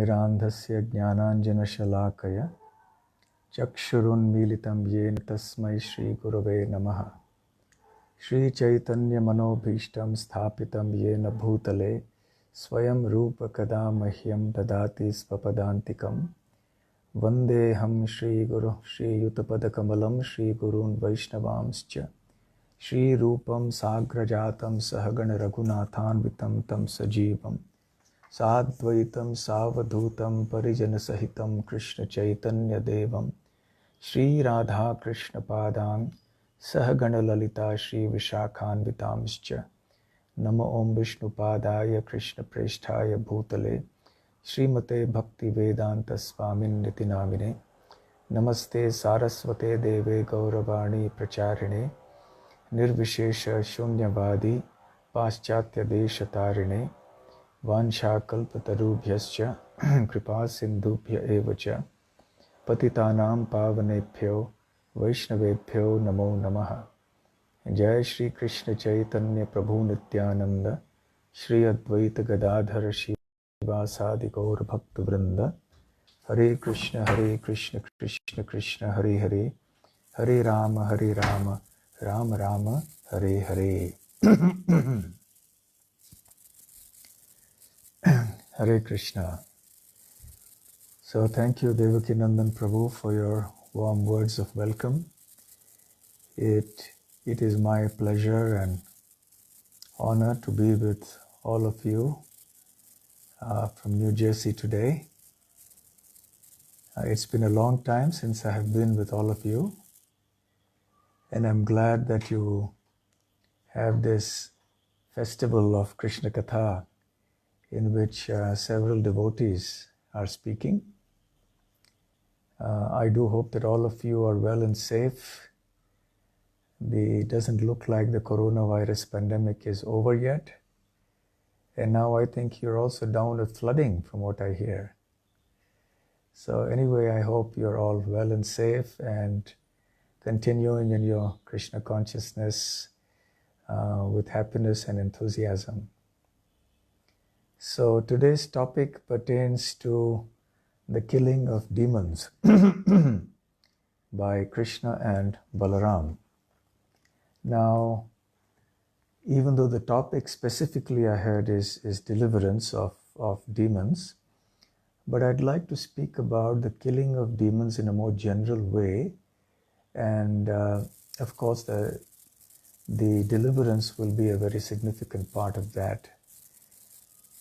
Timirandhasya Jnananjanashalakaya Chakshurunmilitam Yena Tasmai Shri Gurave Namaha. Shri Chaitanya Manobhishtam Sthapitam Yena Bhutale Swayam Rupa Kadamahyam Dadati Svapadantikam Vandeham Shri Guru Shri Yutapadakamalam Shri Gurun Vaishnavamscha Shri Rupam Sagrajatam Sahagana Raghunathanvitam Tam Sajivam Sadvaitam Savadhutam Parijana Sahitam Krishna Chaitanya Devam Shri Radha Krishna Padang Sahagana Lalita Shri Vishakhanvitamscha Nama Om Vishnu Padaya Krishna Presthaya Bhutale Srimate Bhakti Vedanta Swamin Niti Namine Namaste Saraswate Deve Gauravani Pracharine Nirvishesha Shunyavadi Paschatya Deshatarine Vansha Kalpatarubhyascha Kripa Sindhubhya Evacha Patitanam Pavanebhyo Vaishnavebhyo Namo Namaha. Jai Shri Krishna Chaitanya Prabhu Nityananda Shri Advaita Gadadhara Shivasadi Gaur Bhakta Vrinda Hare Krishna Krishna Krishna Hare Hare Hare Rama Rama Rama Hare Hare. Hare Krishna. So thank you Devakinandan Prabhu for your warm words of welcome. It is my pleasure and honor to be with all of you from New Jersey today. It's been a long time since I have been with all of you, and I'm glad that you have this festival of Krishna Katha in which several devotees are speaking. I do hope that all of you are well and safe. It doesn't look like the coronavirus pandemic is over yet. And now I think you're also down with flooding from what I hear. So anyway, I hope you're all well and safe and continuing in your Krishna consciousness with happiness and enthusiasm. So today's topic pertains to the killing of demons by Krishna and Balaram. Now, even though the topic specifically I heard is deliverance of demons, but I'd like to speak about the killing of demons in a more general way. And of course, the deliverance will be a very significant part of that.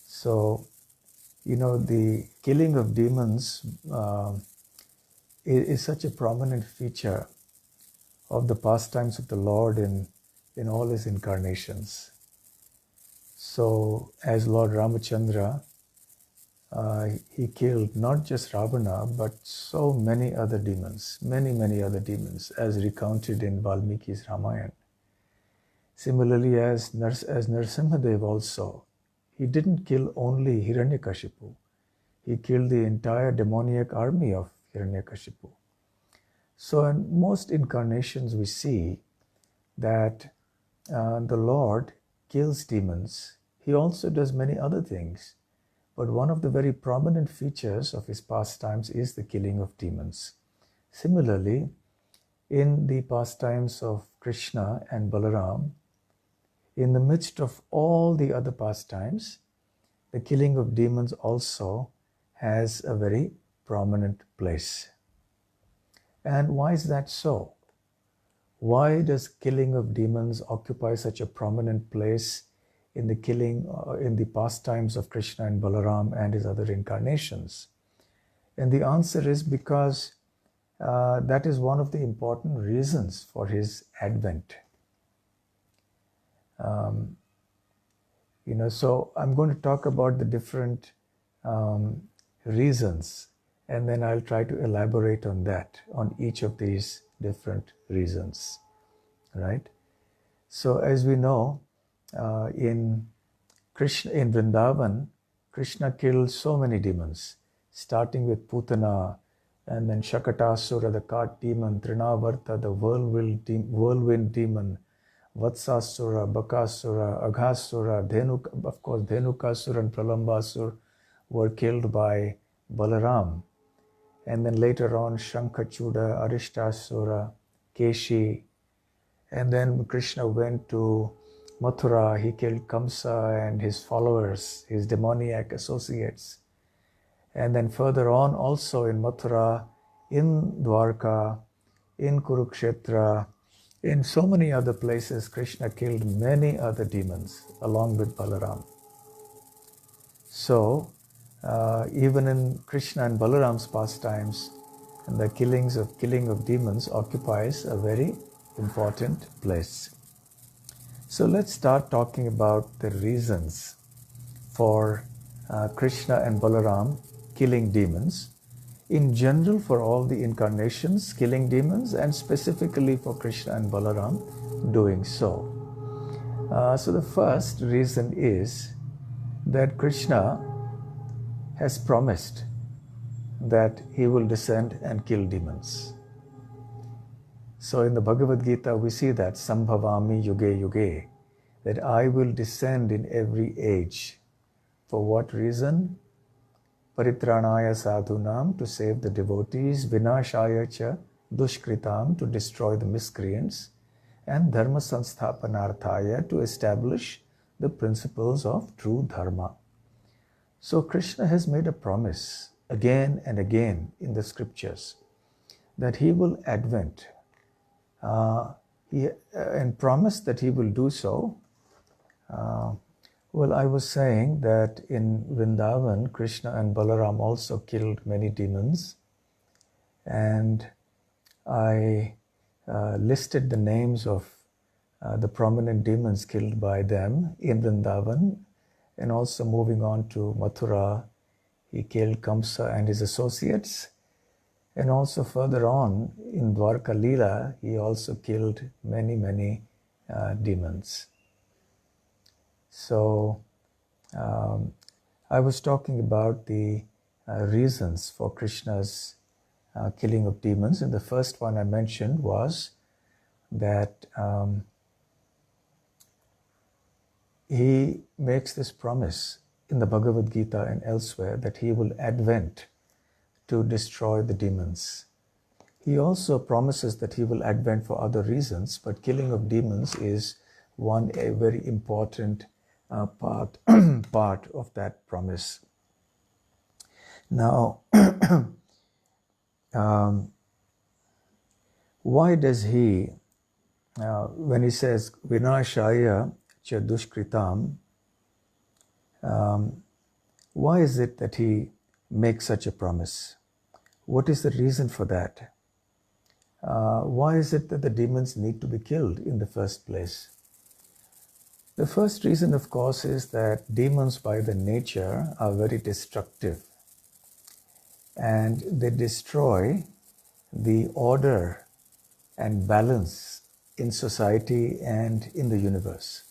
So, you know, the killing of demons is such a prominent feature of the pastimes of the Lord in all his incarnations. So, as Lord Ramachandra, he killed not just Ravana, but so many other demons, many other demons, as recounted in Valmiki's Ramayana. Similarly, as Narasimhadev also, he didn't kill only Hiranyakashipu. He killed the entire demoniac army of Hiranyakashipu. So in most incarnations we see that the Lord kills demons. He also does many other things. But one of the very prominent features of his pastimes is the killing of demons. Similarly, in the pastimes of Krishna and Balaram, in the midst of all the other pastimes, the killing of demons also has a very prominent place. And why is that so? Why does killing of demons occupy such a prominent place in the killing, in the pastimes of Krishna and Balaram and his other incarnations? And the answer is because that is one of the important reasons for his advent. So I'm going to talk about the different reasons, and then I'll try to elaborate on that, on each of these different reasons, right? So as we know, in Vrindavan, Krishna killed so many demons, starting with Putana, and then Shakatasura, the cart demon, Trinavarta, the whirlwind demon, Vatsasura, Bakasura, Aghasura, Dhenukasura and Pralambasura were killed by Balaram, and then later on Shankachuda, Arishtasura, Keshi, and then Krishna went to Mathura. He killed Kamsa and his followers, his demoniac associates. And then further on also in Mathura, in Dwarka, in Kurukshetra, in so many other places, Krishna killed many other demons along with Balaram. So, even in Krishna and Balaram's pastimes, the killing of demons occupies a very important place. So let's start talking about the reasons for Krishna and Balaram killing demons. In general, for all the incarnations killing demons, and specifically for Krishna and Balaram doing so. So the first reason is that Krishna has promised that he will descend and kill demons. So in the Bhagavad Gita, we see that Sambhavami Yuge Yuge, that I will descend in every age. For what reason? Paritranaya sadhunam, to save the devotees, vinashaya cha dushkritam, to destroy the miscreants, and dharma sansthapanarthaya, to establish the principles of true dharma. So Krishna has made a promise again and again in the scriptures that he will advent, and promised that he will do so. Well, I was saying that in Vrindavan, Krishna and Balaram also killed many demons, and I listed the names of the prominent demons killed by them in Vrindavan, and also moving on to Mathura, he killed Kamsa and his associates, and also further on in Dwarka Leela, he also killed many demons. So I was talking about the reasons for Krishna's killing of demons, and the first one I mentioned was that he makes this promise in the Bhagavad Gita and elsewhere that he will advent to destroy the demons. He also promises that he will advent for other reasons, but killing of demons is a very important part of that promise. Now, why does he, when he says vinashaya cha dushkritam, why is it that he makes such a promise? What is the reason for that? Why is it that the demons need to be killed in the first place? The first reason, of course, is that demons by their nature are very destructive, and they destroy the order and balance in society and in the universe.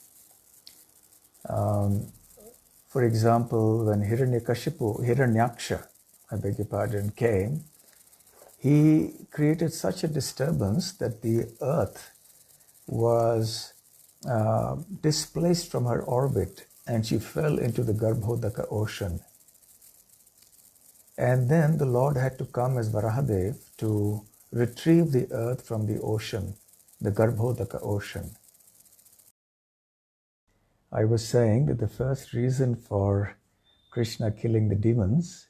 For example, when Hiranyaksha, came, he created such a disturbance that the earth was displaced from her orbit, and she fell into the Garbhodaka ocean. And then the Lord had to come as Varahadev to retrieve the earth from the ocean, the Garbhodaka ocean. I was saying that the first reason for Krishna killing the demons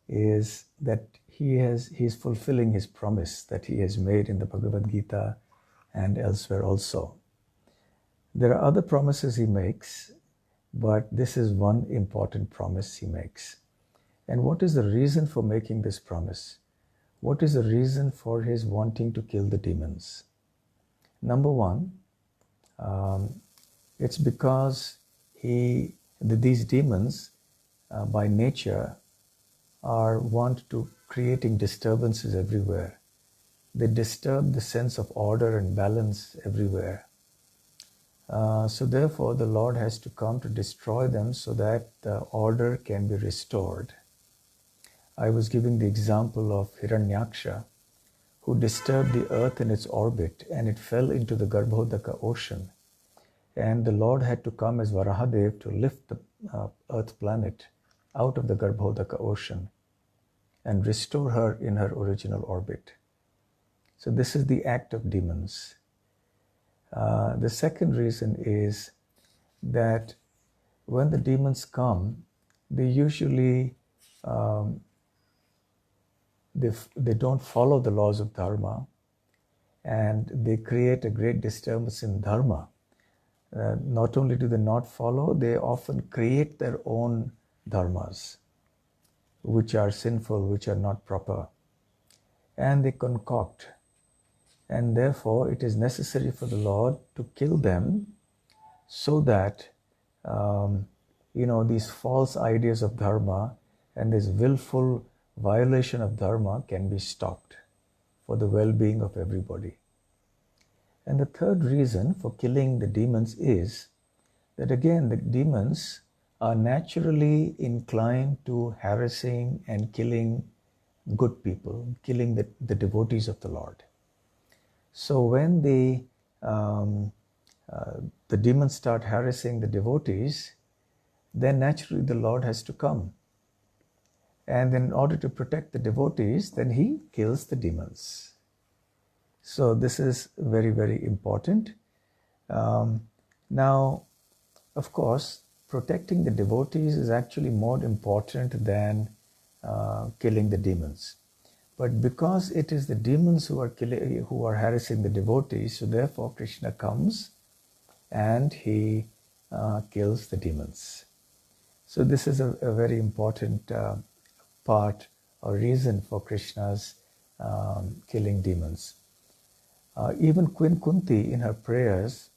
is that he is fulfilling his promise that he has made in the Bhagavad Gita and elsewhere also. There are other promises he makes, but this is one important promise he makes. And what is the reason for making this promise? What is the reason for his wanting to kill the demons? Number one, it's because these demons by nature want to creating disturbances everywhere. They disturb the sense of order and balance everywhere. So therefore, the Lord has to come to destroy them so that the order can be restored. I was giving the example of Hiranyaksha, who disturbed the earth in its orbit, and it fell into the Garbhodaka ocean. And the Lord had to come as Varahadev to lift the earth planet out of the Garbhodaka ocean. and restore her in her original orbit. So this is the act of demons. The second reason is that when the demons come, they usually they don't follow the laws of dharma, and they create a great disturbance in dharma. Not only do they not follow, they often create their own dharmas, which are sinful, which are not proper, and they concoct. And therefore, it is necessary for the Lord to kill them so that these false ideas of dharma and this willful violation of dharma can be stopped for the well-being of everybody. And the third reason for killing the demons is that, again, the demons are naturally inclined to harassing and killing good people, killing the devotees of the Lord. So when the demons start harassing the devotees, then naturally the Lord has to come. And in order to protect the devotees, then he kills the demons. So this is very, very important. Now, of course, protecting the devotees is actually more important than killing the demons. But because it is the demons who are harassing the devotees, so therefore Krishna comes and he kills the demons. So this is a very important part or reason for Krishna's killing demons. Even Queen Kunti in her prayers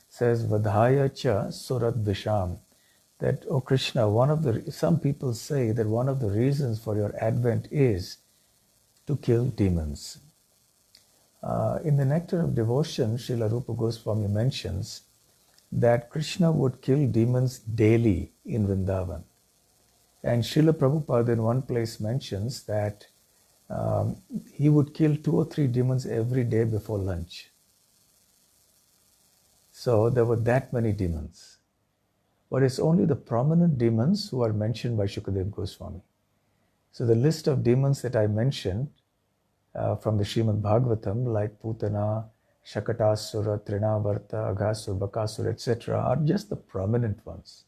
says, Vadhaya cha surat visham, that, oh Krishna, some people say that one of the reasons for your advent is to kill demons. In the Nectar of Devotion, Srila Rupa Goswami mentions that Krishna would kill demons daily in Vrindavan. And Srila Prabhupada in one place mentions that he would kill 2 or 3 demons every day before lunch. So there were that many demons. But it's only the prominent demons who are mentioned by Shukadev Goswami. So the list of demons that I mentioned from the Srimad Bhagavatam, like Putana, Shakatasura, Trinavarta, Aghasur, Bakasur, etc., are just the prominent ones.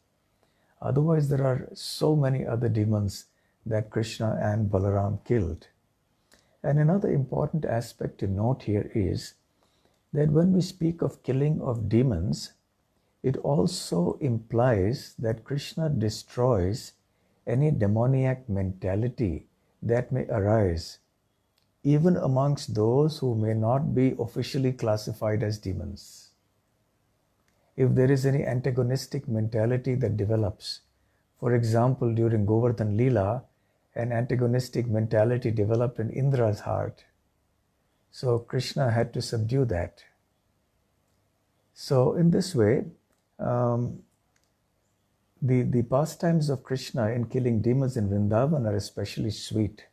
Otherwise, there are so many other demons that Krishna and Balaram killed. And another important aspect to note here is that when we speak of killing of demons, it also implies that Krishna destroys any demoniac mentality that may arise, even amongst those who may not be officially classified as demons. If there is any antagonistic mentality that develops, for example, during Govardhan Leela, an antagonistic mentality developed in Indra's heart. So Krishna had to subdue that. So in this way, the pastimes of Krishna in killing demons in Vrindavan are especially sweet.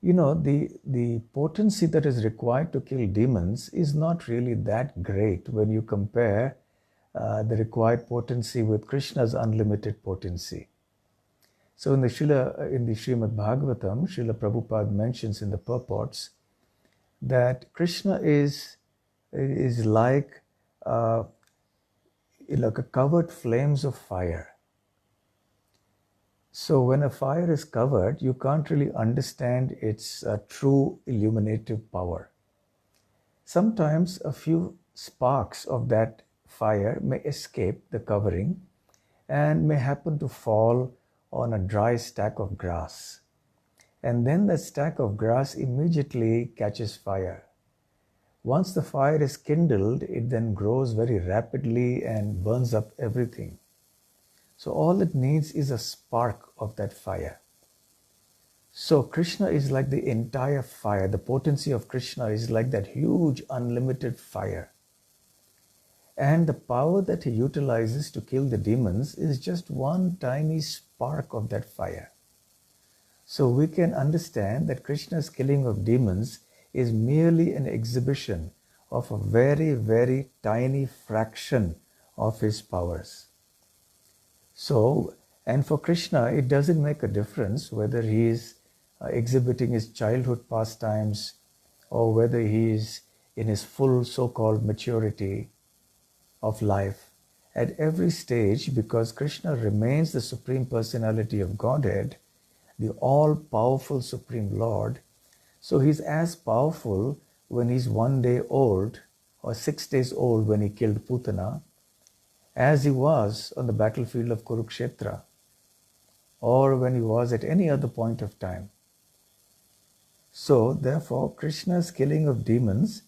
The potency that is required to kill demons is not really that great when you compare the required potency with Krishna's unlimited potency. So in the Srimad Bhagavatam, Srila Prabhupada mentions in the purports that Krishna is like a covered flames of fire. So when a fire is covered, you can't really understand its true illuminative power. Sometimes a few sparks of that fire may escape the covering and may happen to fall on a dry stack of grass. And then that stack of grass immediately catches fire. Once the fire is kindled, it then grows very rapidly and burns up everything. So all it needs is a spark of that fire. So Krishna is like the entire fire. The potency of Krishna is like that huge unlimited fire. And the power that he utilizes to kill the demons is just one tiny spark of that fire. So we can understand that Krishna's killing of demons is merely an exhibition of a very, very tiny fraction of his powers. So And for Krishna, it doesn't make a difference whether he is exhibiting his childhood pastimes or whether he is in his full so-called maturity of life. At every stage, because Krishna remains the Supreme Personality of Godhead, the all-powerful Supreme Lord, so he's as powerful when he's 1 day old or 6 days old when he killed Putana, as he was on the battlefield of Kurukshetra, or when he was at any other point of time. So, therefore, Krishna's killing of demons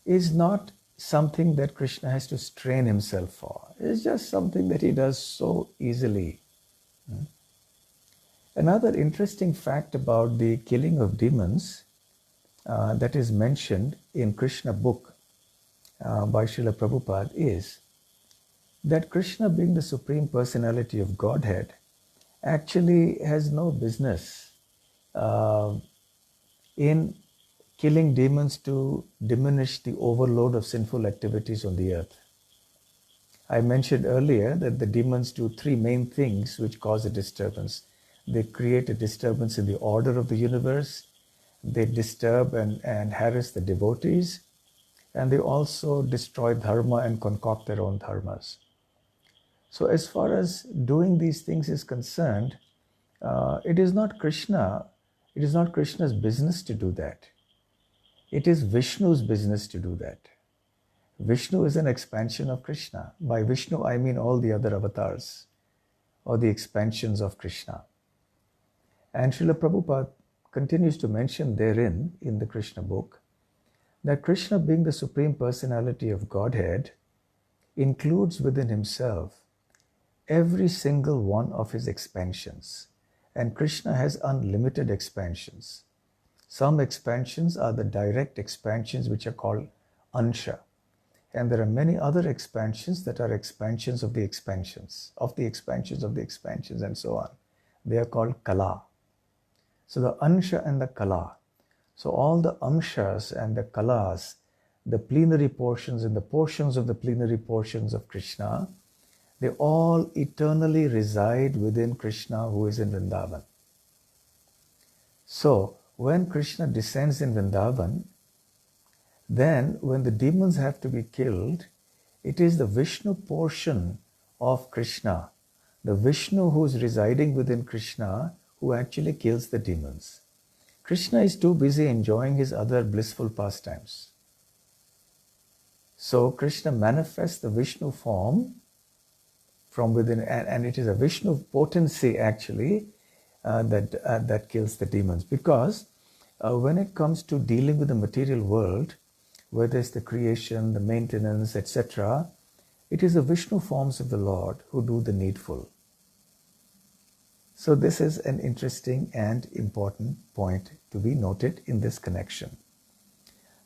is not something that Krishna has to strain himself for. It's just something that he does so easily. Another interesting fact about the killing of demons that is mentioned in Krishna book by Srila Prabhupada is that Krishna, being the Supreme Personality of Godhead, actually has no business in killing demons to diminish the overload of sinful activities on the earth. I mentioned earlier that the demons do three main things which cause a disturbance. They create a disturbance in the order of the universe, they disturb and harass the devotees, and they also destroy dharma and concoct their own dharmas. So as far as doing these things is concerned, it is not Krishna's business to do that. It is Vishnu's business to do that. Vishnu is an expansion of Krishna. By Vishnu, I mean all the other avatars or the expansions of Krishna. And Srila Prabhupada continues to mention therein, in the Krishna book, that Krishna, being the Supreme Personality of Godhead, includes within himself every single one of his expansions. And Krishna has unlimited expansions. Some expansions are the direct expansions which are called Ansha. And there are many other expansions that are expansions of the expansions, of the expansions of the expansions, and so on. They are called Kala. So the Ansha and the Kala. So all the Amshas and the Kalas, the plenary portions and the portions of the plenary portions of Krishna, they all eternally reside within Krishna who is in Vrindavan. So when Krishna descends in Vrindavan, then when the demons have to be killed, it is the Vishnu portion of Krishna, the Vishnu who is residing within Krishna, who actually kills the demons. Krishna is too busy enjoying his other blissful pastimes. So Krishna manifests the Vishnu form from within, and it is a Vishnu potency actually that kills the demons. Because when it comes to dealing with the material world, whether it's the creation, the maintenance, etc., it is the Vishnu forms of the Lord who do the needful. So this is an interesting and important point to be noted in this connection.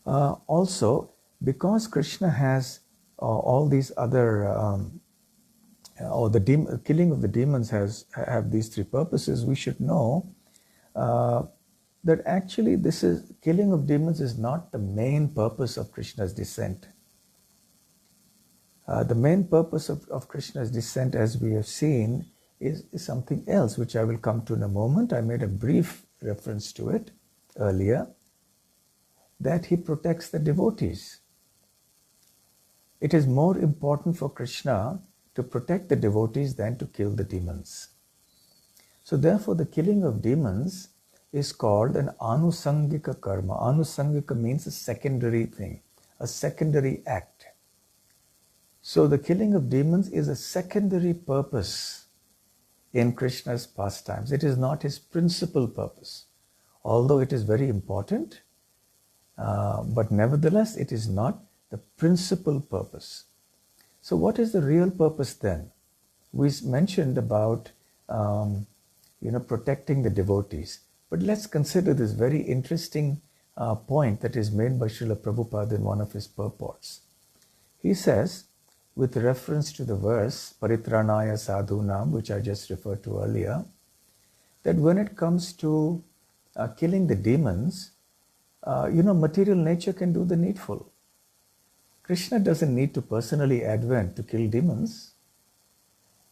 Also, because Krishna has all these other, or the killing of the demons have these three purposes, we should know that actually killing of demons is not the main purpose of Krishna's descent. The main purpose of Krishna's descent, as we have seen, is something else, which I will come to in a moment. I made a brief reference to it earlier, that he protects the devotees. It is more important for Krishna to protect the devotees than to kill the demons. So therefore, the killing of demons is called an anusangika karma. Anusangika means a secondary thing, a secondary act. So the killing of demons is a secondary purpose in Krishna's pastimes. It is not his principal purpose, although it is very important, but nevertheless it is not the principal purpose. So what is the real purpose then? We mentioned about protecting the devotees, but let's consider this very interesting point that is made by Srila Prabhupada in one of his purports. He says, with reference to the verse Paritranaya Sadhunam, which I just referred to earlier, that when it comes to killing the demons, material nature can do the needful. Krishna doesn't need to personally advent to kill demons.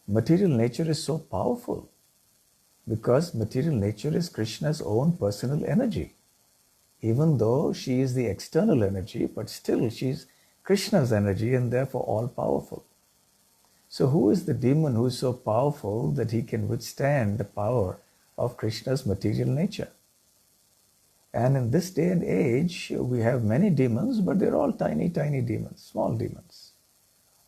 Material nature is so powerful because material nature is Krishna's own personal energy. Even though she is the external energy, but still she's Krishna's energy and therefore all powerful. So who is the demon who is so powerful that he can withstand the power of Krishna's material nature? And in this day and age, we have many demons, but they're all tiny, tiny demons, small demons.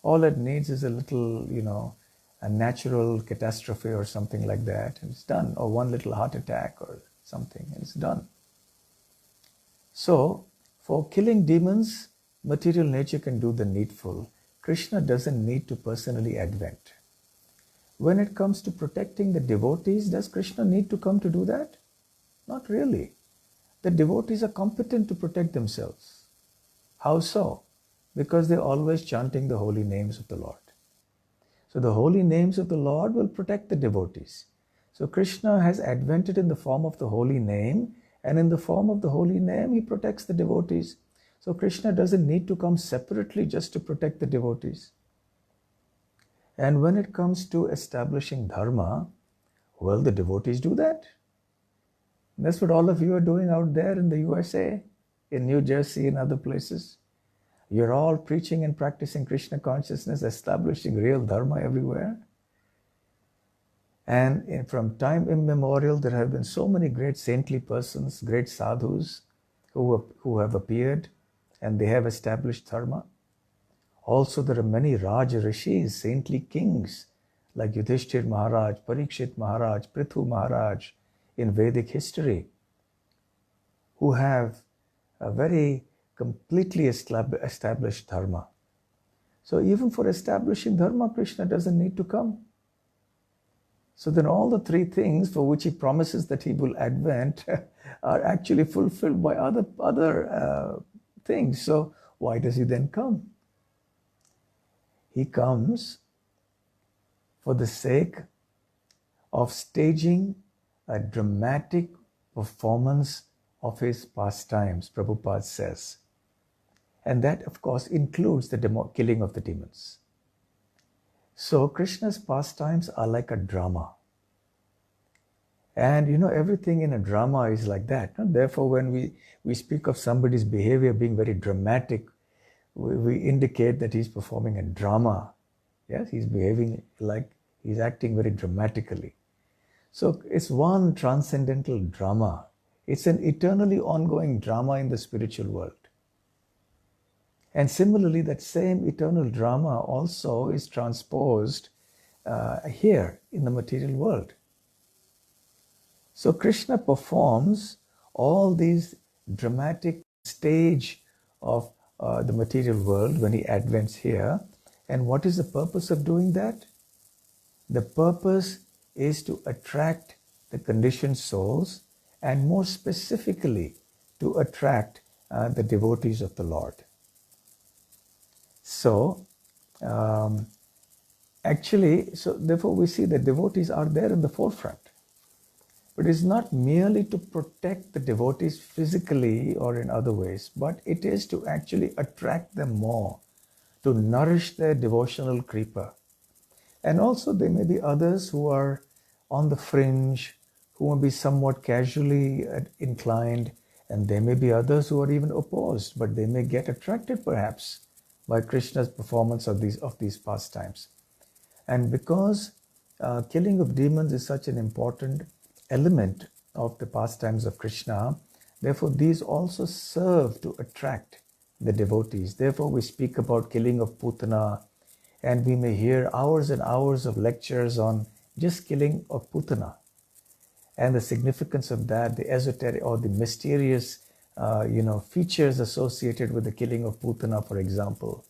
All it needs is a little, a natural catastrophe or something like that, and it's done. Or one little heart attack or something, and it's done. So, for killing demons, material nature can do the needful. Krishna doesn't need to personally advent. When it comes to protecting the devotees, does Krishna need to come to do that? Not really. The devotees are competent to protect themselves. How so? Because they're always chanting the holy names of the Lord. So the holy names of the Lord will protect the devotees. So Krishna has advented in the form of the holy name, and in the form of the holy name, he protects the devotees. So Krishna doesn't need to come separately just to protect the devotees. And when it comes to establishing dharma, well, the devotees do that. That's what all of you are doing out there in the USA, in New Jersey, and other places. You're all preaching and practicing Krishna consciousness, establishing real dharma everywhere. And from time immemorial, there have been so many great saintly persons, great sadhus who have appeared, and they have established dharma. Also, there are many Raj Rishis, saintly kings, like Yudhishthir Maharaj, Parikshit Maharaj, Prithu Maharaj, in Vedic history, who have a very completely established dharma. So even for establishing dharma, Krishna doesn't need to come. So then all the three things for which he promises that he will advent are actually fulfilled by other things. So why does he then come? He comes for the sake of staging a dramatic performance of his pastimes, Prabhupada says. And that, of course, includes the killing of the demons. So Krishna's pastimes are like a drama. And everything in a drama is like that. And therefore, when we speak of somebody's behavior being very dramatic, we indicate that he's performing a drama. Yes, he's behaving like he's acting very dramatically. So it's one transcendental drama. It's an eternally ongoing drama in the spiritual world. And similarly, that same eternal drama also is transposed here in the material world. So Krishna performs all these dramatic stage of the material world when he advents here. And what is the purpose of doing that? The purpose is to attract the conditioned souls, and more specifically to attract the devotees of the Lord. So therefore we see that devotees are there in the forefront. But it's not merely to protect the devotees physically or in other ways, but it is to actually attract them more, to nourish their devotional creeper. And also there may be others who are on the fringe, who may be somewhat casually inclined, and there may be others who are even opposed, but they may get attracted perhaps by Krishna's performance of these pastimes. And because killing of demons is such an important element of the pastimes of Krishna, therefore these also serve to attract the devotees. Therefore we speak about killing of Putana, and we may hear hours and hours of lectures on just killing of Putana and the significance of that, the esoteric or the mysterious features associated with the killing of Putana, for example.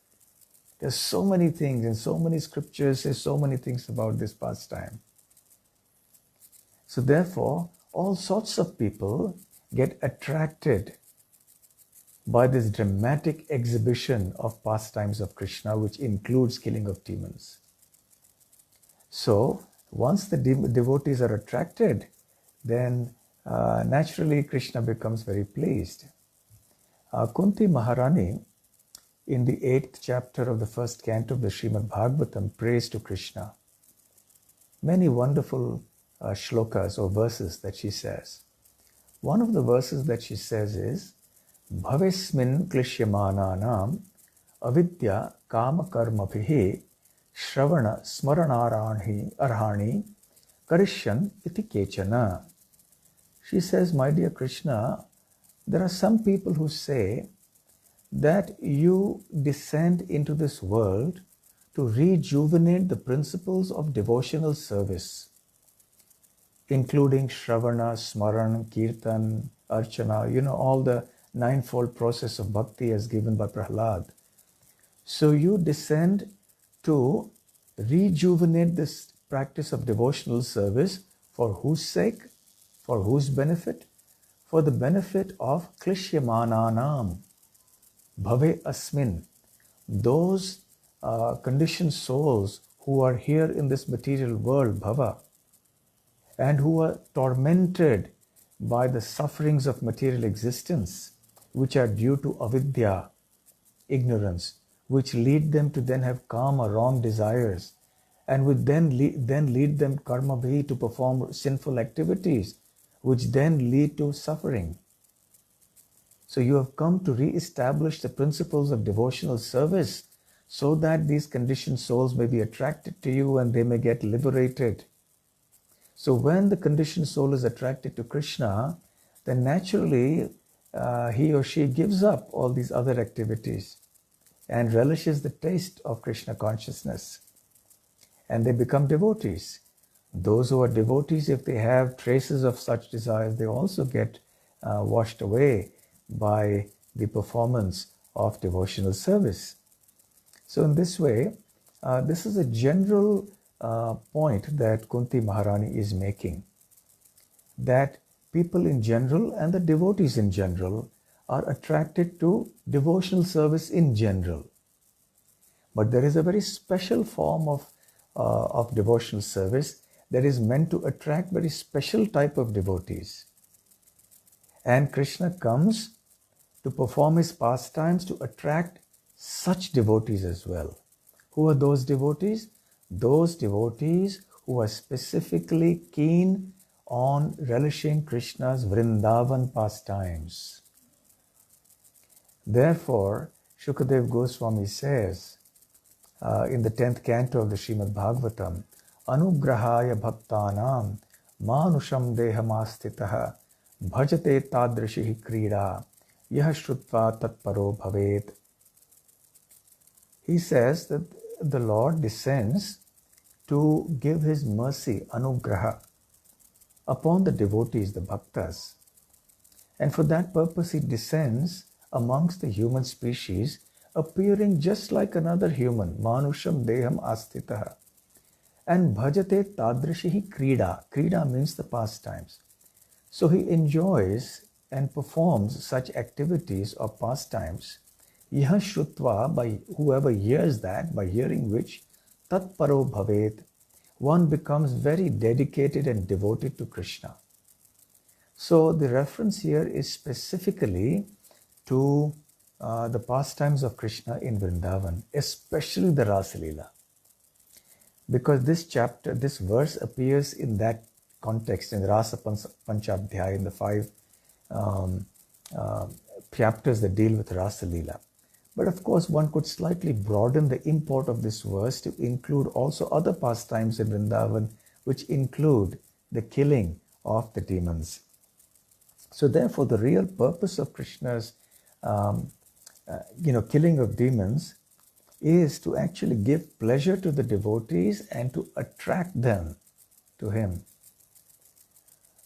There's so many things, and so many scriptures say so many things about this pastime. So therefore, all sorts of people get attracted by this dramatic exhibition of pastimes of Krishna, which includes killing of demons. So once the devotees are attracted, then naturally Krishna becomes very pleased. Kunti Maharani, in the 8th chapter of the first canto of the Srimad Bhagavatam, prays to Krishna. many wonderful shlokas or verses that she says. One of the verses that she says is, Bhavesmin klishyamananam avidya kama karmabhihi shravana smaranarani arhani karishyan iti kechana. She says, my dear Krishna, there are some people who say that you descend into this world to rejuvenate the principles of devotional service, including Shravana, Smaran, Kirtan, Archana, all the ninefold process of bhakti as given by Prahlad. So you descend to rejuvenate this practice of devotional service for whose sake? For whose benefit? For the benefit of Klishyamananam, Bhave Asmin, those conditioned souls who are here in this material world, Bhava, and who are tormented by the sufferings of material existence, which are due to avidya, ignorance, which lead them to then have kama, wrong desires, and would then lead them karma bhi to perform sinful activities, which then lead to suffering. So you have come to re-establish the principles of devotional service so that these conditioned souls may be attracted to you and they may get liberated. So when the conditioned soul is attracted to Krishna, then naturally he or she gives up all these other activities and relishes the taste of Krishna consciousness. And they become devotees. Those who are devotees, if they have traces of such desires, they also get washed away by the performance of devotional service. So in this way, this is a general point that Kunti Maharani is making, that people in general and the devotees in general are attracted to devotional service in general. But there is a very special form of devotional service that is meant to attract very special type of devotees. And Krishna comes to perform his pastimes to attract such devotees as well. Who are those devotees? Those devotees who are specifically keen on relishing Krishna's Vrindavan pastimes. Therefore, Shukadev Goswami says in the 10th canto of the Srimad Bhagavatam, Anugrahaya bhaktanam manusham dehamastitaha bhajate tadrishihi krida yah shrutva tatparo bhavet. He says that the Lord descends to give his mercy, anugraha, upon the devotees, the bhaktas. And for that purpose he descends amongst the human species, appearing just like another human, manusham deham astitaha. And bhajate tadrishihi krida. Krida means the pastimes. So he enjoys and performs such activities or pastimes, yaha shrutva, by whoever hears that, by hearing which, tatparo bhavet, one becomes very dedicated and devoted to Krishna. So the reference here is specifically to the pastimes of Krishna in Vrindavan, especially the Rasa Leela. Because this verse appears in that context, in the Rasa Panchabdhyaya, in the 5 chapters that deal with Rasa Leela. But of course, one could slightly broaden the import of this verse to include also other pastimes in Vrindavan, which include the killing of the demons. So therefore, the real purpose of Krishna's killing of demons is to actually give pleasure to the devotees and to attract them to him.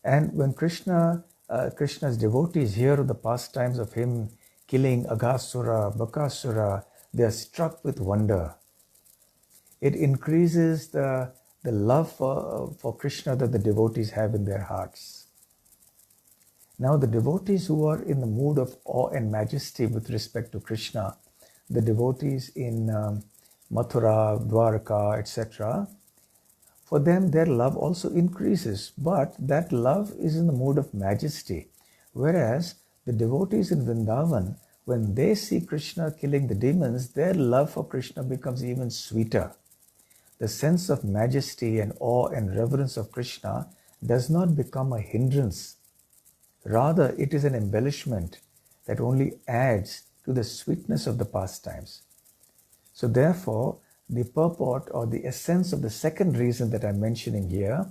And when Krishna's devotees hear of the pastimes of him killing Aghasura, Bakasura, they are struck with wonder. It increases the love for Krishna that the devotees have in their hearts. Now the devotees who are in the mood of awe and majesty with respect to Krishna, the devotees in Mathura, Dwarka, etc., for them their love also increases, but that love is in the mood of majesty. Whereas the devotees in Vrindavan, when they see Krishna killing the demons, their love for Krishna becomes even sweeter. the sense of majesty and awe and reverence of Krishna does not become a hindrance. Rather, it is an embellishment that only adds to the sweetness of the pastimes. So therefore, the purport or the essence of the second reason that I'm mentioning here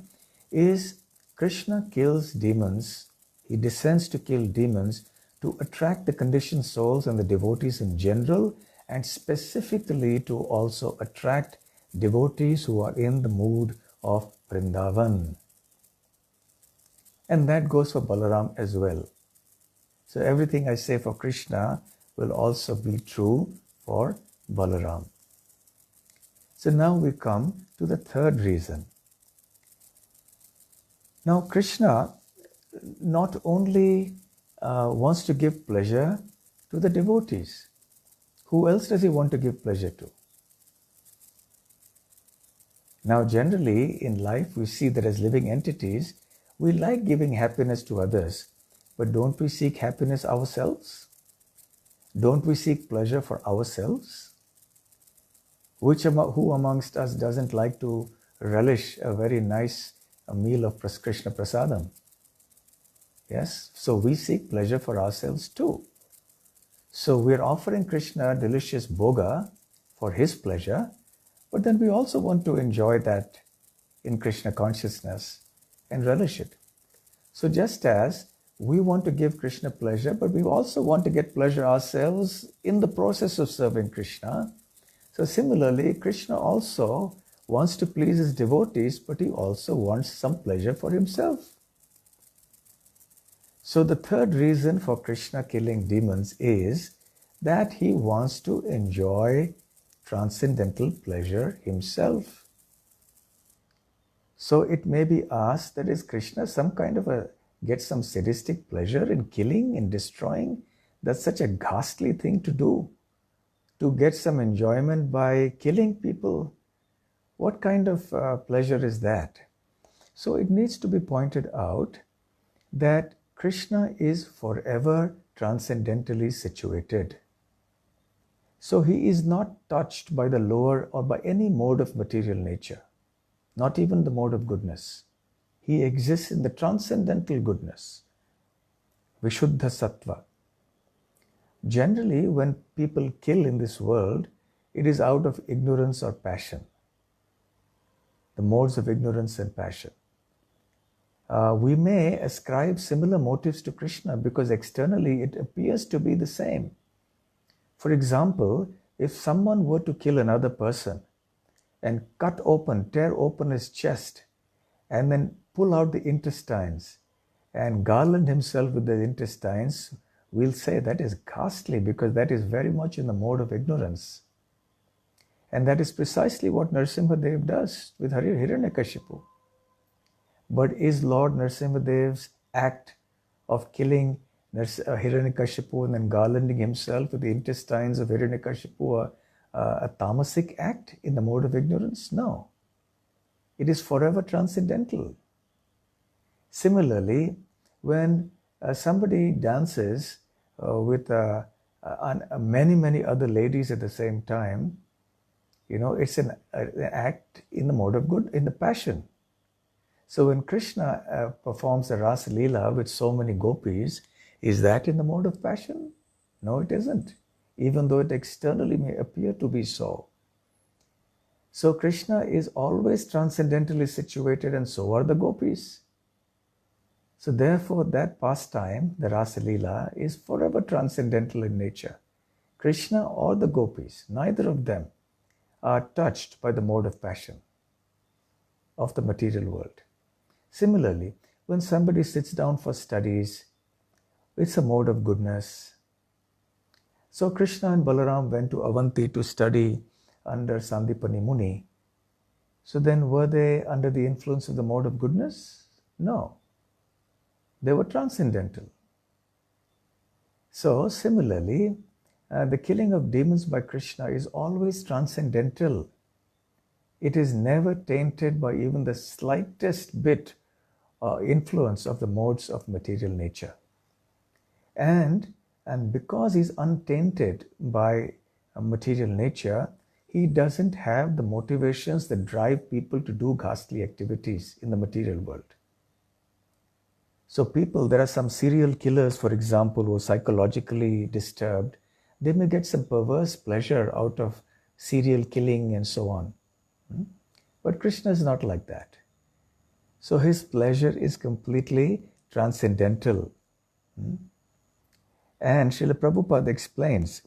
is Krishna kills demons. He descends to kill demons to attract the conditioned souls and the devotees in general, and specifically to also attract devotees who are in the mood of Vrindavan. And that goes for Balaram as well. So everything I say for Krishna will also be true for Balaram. So now we come to the third reason. Now Krishna not only wants to give pleasure to the devotees. Who else does he want to give pleasure to? Now generally in life we see that as living entities, we like giving happiness to others, but don't we seek happiness ourselves? Don't we seek pleasure for ourselves? Who amongst us doesn't like to relish a very nice meal of Krishna prasadam? Yes, so we seek pleasure for ourselves too. So we're offering Krishna delicious bhoga for his pleasure, but then we also want to enjoy that in Krishna consciousness and relish it. So just as we want to give Krishna pleasure, but we also want to get pleasure ourselves in the process of serving Krishna. So similarly, Krishna also wants to please his devotees, but he also wants some pleasure for himself. So the third reason for Krishna killing demons is that he wants to enjoy transcendental pleasure himself. So it may be asked that is Krishna some kind of get some sadistic pleasure in killing and destroying? That's such a ghastly thing to do. To get some enjoyment by killing people. What kind of pleasure is that? So it needs to be pointed out that Krishna is forever transcendentally situated. So he is not touched by the lower or by any mode of material nature, not even the mode of goodness. He exists in the transcendental goodness, Vishuddha Sattva. Generally, when people kill in this world, it is out of ignorance or passion. The modes of ignorance and passion. We may ascribe similar motives to Krishna because externally it appears to be the same. For example, if someone were to kill another person and tear open his chest, and then pull out the intestines and garland himself with the intestines, we'll say that is ghastly because that is very much in the mode of ignorance. And that is precisely what Narasimhadev does with Hiranyakashipu. But is Lord Narasimhadev's act of killing Hiranyakashipu and then garlanding himself with the intestines of Hiranyakashipu a tamasic act in the mode of ignorance? No. It is forever transcendental. Similarly, when somebody dances with many other ladies at the same time, it's an act in the mode of good, in the passion. So when Krishna performs a Rasa Leela with so many gopis, is that in the mode of passion? No, it isn't, even though it externally may appear to be so. So Krishna is always transcendentally situated, and so are the gopis. So therefore that pastime, the Rasa Leela, is forever transcendental in nature. Krishna or the gopis, neither of them are touched by the mode of passion of the material world. Similarly, when somebody sits down for studies, it's a mode of goodness. So Krishna and Balaram went to Avanti to study under Sandipani Muni. So then were they under the influence of the mode of goodness? No. They were transcendental. So similarly, the killing of demons by Krishna is always transcendental. It is never tainted by even the slightest bit influence of the modes of material nature. And because he's untainted by material nature, he doesn't have the motivations that drive people to do ghastly activities in the material world. So there are some serial killers, for example, who are psychologically disturbed. They may get some perverse pleasure out of serial killing and so on. But Krishna is not like that. So his pleasure is completely transcendental. And Srila Prabhupada explains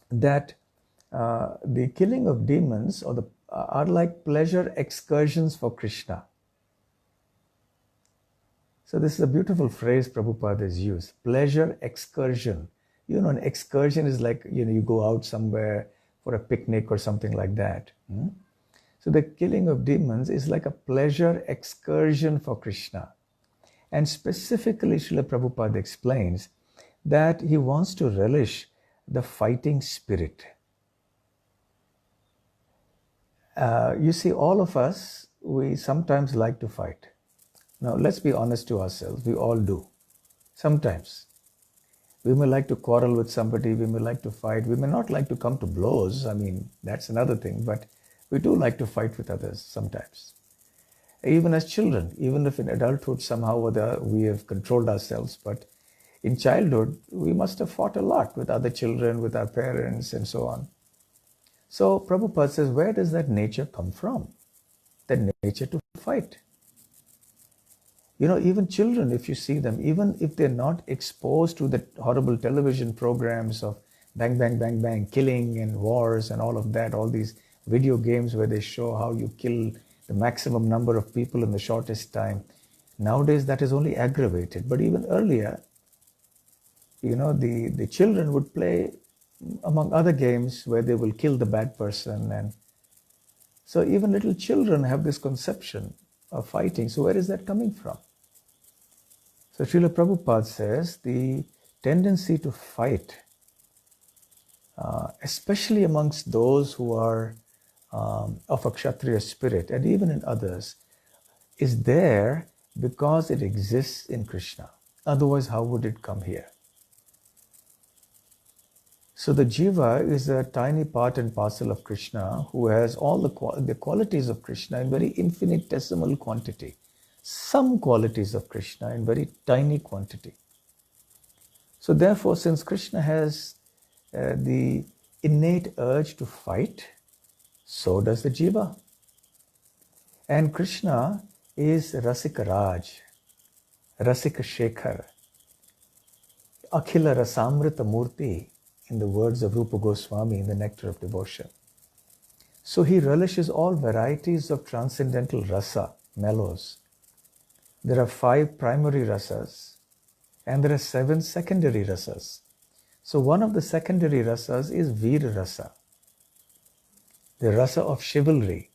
that the killing of demons are like pleasure excursions for Krishna. So this is a beautiful phrase Prabhupada has used, pleasure excursion. An excursion is like, you go out somewhere for a picnic or something like that. So the killing of demons is like a pleasure excursion for Krishna. And specifically, Srila Prabhupada explains that he wants to relish the fighting spirit. You see, all of us, we sometimes like to fight. Now, let's be honest to ourselves. We all do. Sometimes. We may like to quarrel with somebody. We may like to fight. We may not like to come to blows. I mean, that's another thing. But we do like to fight with others sometimes. Even as children, even if in adulthood somehow or other we have controlled ourselves. But in childhood, we must have fought a lot with other children, with our parents, and so on. So Prabhupada says, where does that nature come from? That nature to fight. Even children, if you see them, even if they're not exposed to the horrible television programs of bang, bang, bang, bang, killing and wars and all of that, all these video games where they show how you kill the maximum number of people in the shortest time. Nowadays, that is only aggravated. But even earlier, the children would play among other games where they will kill the bad person. And so even little children have this conception of fighting. So where is that coming from? So Srila Prabhupada says the tendency to fight, especially amongst those who are of a Kshatriya spirit and even in others, is there because it exists in Krishna. Otherwise, how would it come here? So the jiva is a tiny part and parcel of Krishna who has all the qualities of Krishna in very infinitesimal quantity. Some qualities of Krishna in very tiny quantity. So therefore, since Krishna has the innate urge to fight, so does the jiva. And Krishna is Rasika Raj, Rasika Shekhar, Akhila Rasamrita Murti, in the words of Rupa Goswami in the Nectar of Devotion. So he relishes all varieties of transcendental rasa, mellows. There are 5 primary rasas and there are 7 secondary rasas. So one of the secondary rasas is Veer rasa, the rasa of chivalry.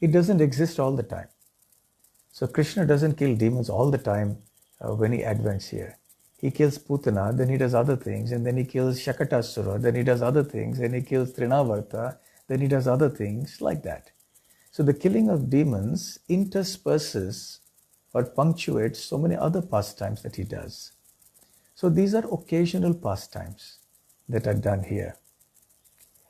It doesn't exist all the time. So Krishna doesn't kill demons all the time when he advents here. He kills Putana, then he does other things, and then he kills Shakatasura, then he does other things, and he kills Trinavarta, then he does other things, like that. So the killing of demons intersperses or punctuates so many other pastimes that he does. So these are occasional pastimes that are done here.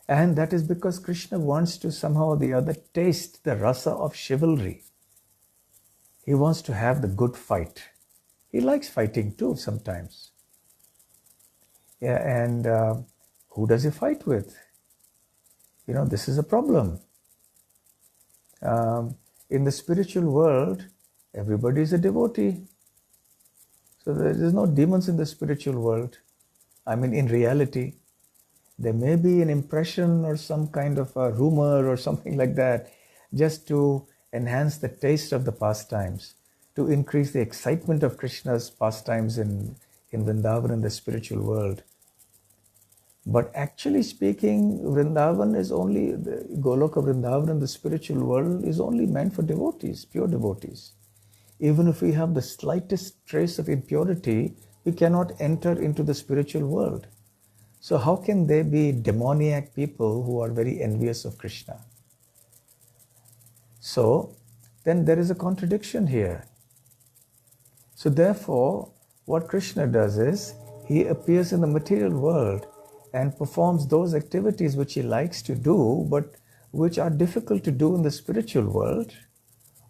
And that is because Krishna wants to somehow or the other taste the rasa of chivalry. He wants to have the good fight. He likes fighting too sometimes. Yeah, and who does he fight with? This is a problem. In the spiritual world, everybody is a devotee. So there's no demons in the spiritual world. I mean, in reality, there may be an impression or some kind of a rumor or something like that, just to enhance the taste of the pastimes, to increase the excitement of Krishna's pastimes in Vrindavan, in the spiritual world. But actually speaking, Vrindavan is only, the Goloka Vrindavan in the spiritual world is only meant for devotees, pure devotees. Even if we have the slightest trace of impurity, we cannot enter into the spiritual world. So how can there be demoniac people who are very envious of Krishna? So then there is a contradiction here. So therefore, what Krishna does is, he appears in the material world and performs those activities which he likes to do, but which are difficult to do in the spiritual world,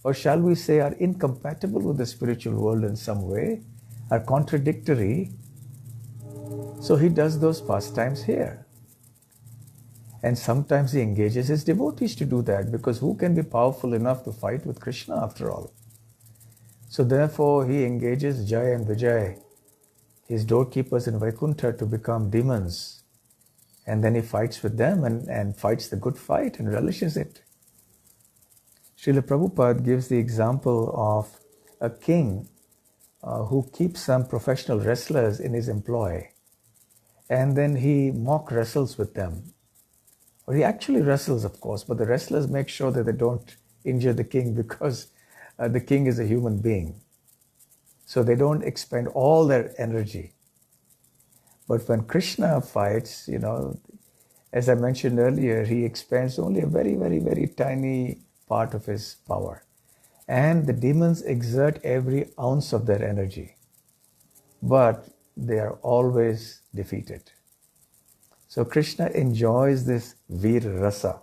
or shall we say are incompatible with the spiritual world in some way, are contradictory. So he does those pastimes here. And sometimes he engages his devotees to do that, because who can be powerful enough to fight with Krishna after all? So therefore he engages Jai and Vijay, his doorkeepers in Vaikuntha, to become demons. And then he fights with them and fights the good fight and relishes it. Srila Prabhupada gives the example of a king who keeps some professional wrestlers in his employ, and then he mock wrestles with them. Or he actually wrestles, of course, but the wrestlers make sure that they don't injure the king, because the king is a human being. So they don't expend all their energy. But when Krishna fights, as I mentioned earlier, he expends only a very, very, very tiny part of his power. And the demons exert every ounce of their energy. But they are always defeated. So Krishna enjoys this Veer Rasa,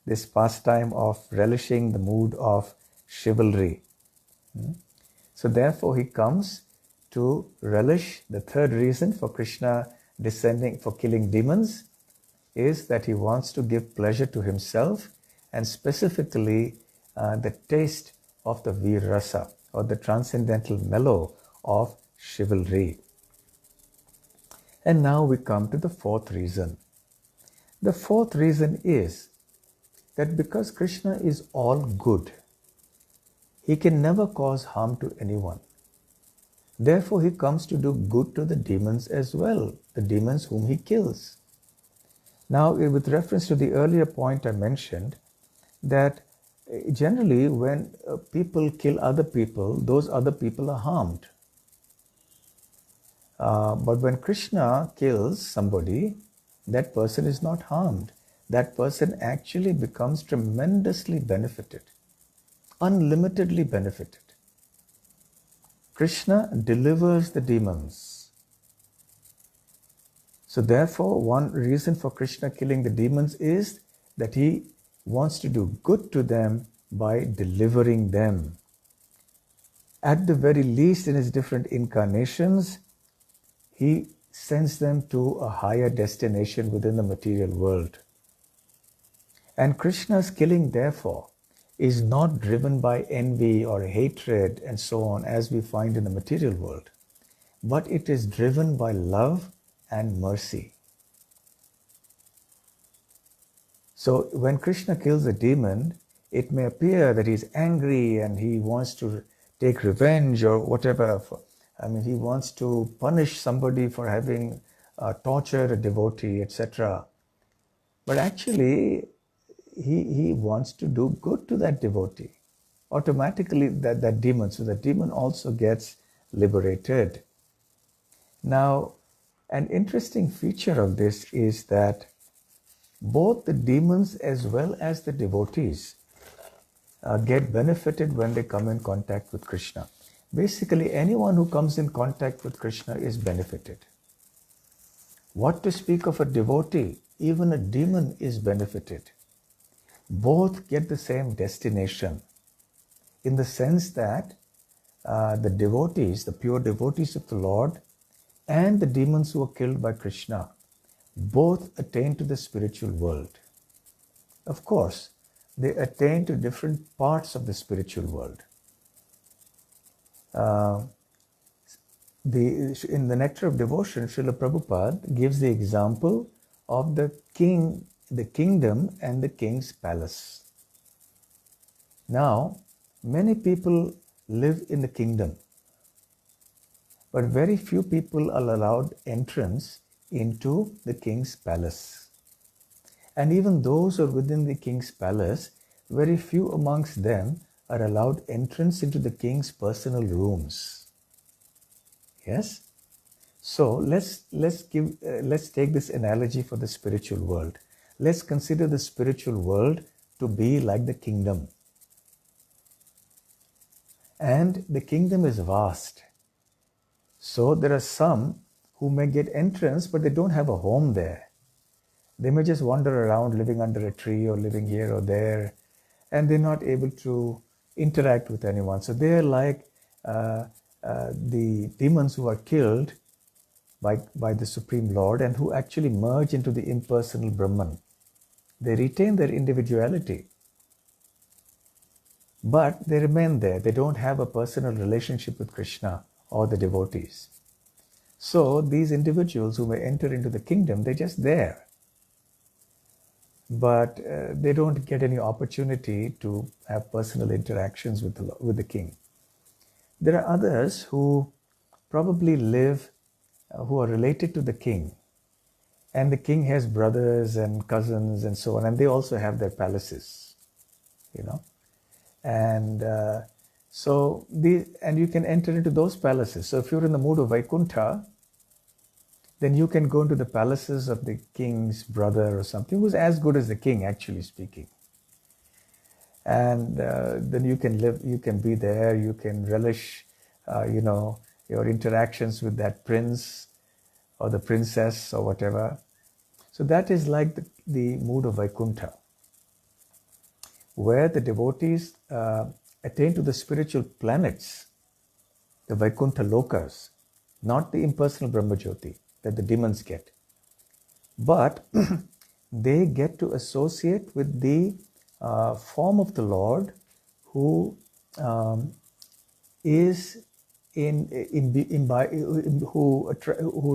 this pastime of relishing the mood of chivalry. So therefore he comes to relish. The third reason for Krishna descending for killing demons is that he wants to give pleasure to himself, and specifically the taste of the Veer Rasa, or the transcendental mellow of chivalry. And now we come to the fourth reason. The fourth reason is that because Krishna is all good, he can never cause harm to anyone. Therefore, he comes to do good to the demons as well, the demons whom he kills. Now, with reference to the earlier point I mentioned, that generally when people kill other people, those other people are harmed. But when Krishna kills somebody, that person is not harmed. That person actually becomes tremendously benefited, unlimitedly benefited. Krishna delivers the demons. So therefore, one reason for Krishna killing the demons is that he wants to do good to them by delivering them. At the very least, in his different incarnations, he sends them to a higher destination within the material world. And Krishna's killing, therefore, is not driven by envy or hatred and so on, as we find in the material world, but it is driven by love and mercy. So when Krishna kills a demon, it may appear that he's angry and he wants to take revenge or whatever. He wants to punish somebody for having tortured a devotee, etc. But actually, he wants to do good to that devotee. Automatically, that demon, so the demon also gets liberated. Now, an interesting feature of this is that both the demons as well as the devotees get benefited when they come in contact with Krishna. Basically, anyone who comes in contact with Krishna is benefited. What to speak of a devotee? Even a demon is benefited. Both get the same destination, in the sense that the devotees, the pure devotees of the Lord, and the demons who are killed by Krishna, both attain to the spiritual world. Of course, they attain to different parts of the spiritual world. In the Nectar of Devotion, Srila Prabhupada gives the example of the kingdom and the king's palace. Now, many people live in the kingdom, but very few people are allowed entrance into the king's palace. And even those who are within the king's palace, very few amongst them are allowed entrance into the king's personal rooms. Yes? So let's take this analogy for the spiritual world. Let's consider the spiritual world to be like the kingdom. And the kingdom is vast. So there are some who may get entrance, but they don't have a home there. They may just wander around living under a tree or living here or there, and they're not able to interact with anyone. So they're like the demons who are killed by the Supreme Lord and who actually merge into the impersonal Brahman. They retain their individuality, but they remain there. They don't have a personal relationship with Krishna or the devotees. So these individuals who may enter into the kingdom, they're just there. But they don't get any opportunity to have personal interactions with the king. There are others who probably live, who are related to the king. And the king has brothers and cousins and so on, and they also have their palaces, you know. And and you can enter into those palaces. So if you're in the mood of Vaikuntha, then you can go into the palaces of the king's brother or something who's as good as the king, actually speaking. And then you can live, you can be there, you can relish, your interactions with that prince or the princess or whatever. So that is like the mood of Vaikuntha, where the devotees attain to the spiritual planets, the Vaikuntha lokas, not the impersonal Brahmajyoti that the demons get. But they get to associate with the form of the Lord who is who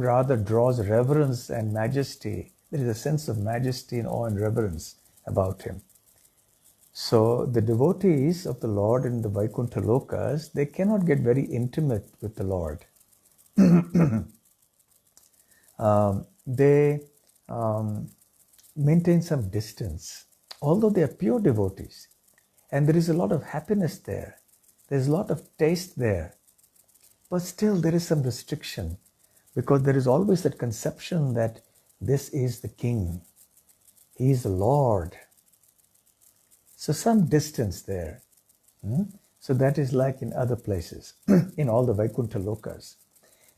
rather draws reverence and majesty. There is a sense of majesty and awe and reverence about him. So the devotees of the Lord in the Vaikuntha lokas, they cannot get very intimate with the Lord. They maintain some distance, although they are pure devotees. And there is a lot of happiness there. There's a lot of taste there. But still there is some restriction, because there is always that conception that this is the king. He is the Lord. So some distance there. So that is like in other places, in all the Vaikuntha lokas.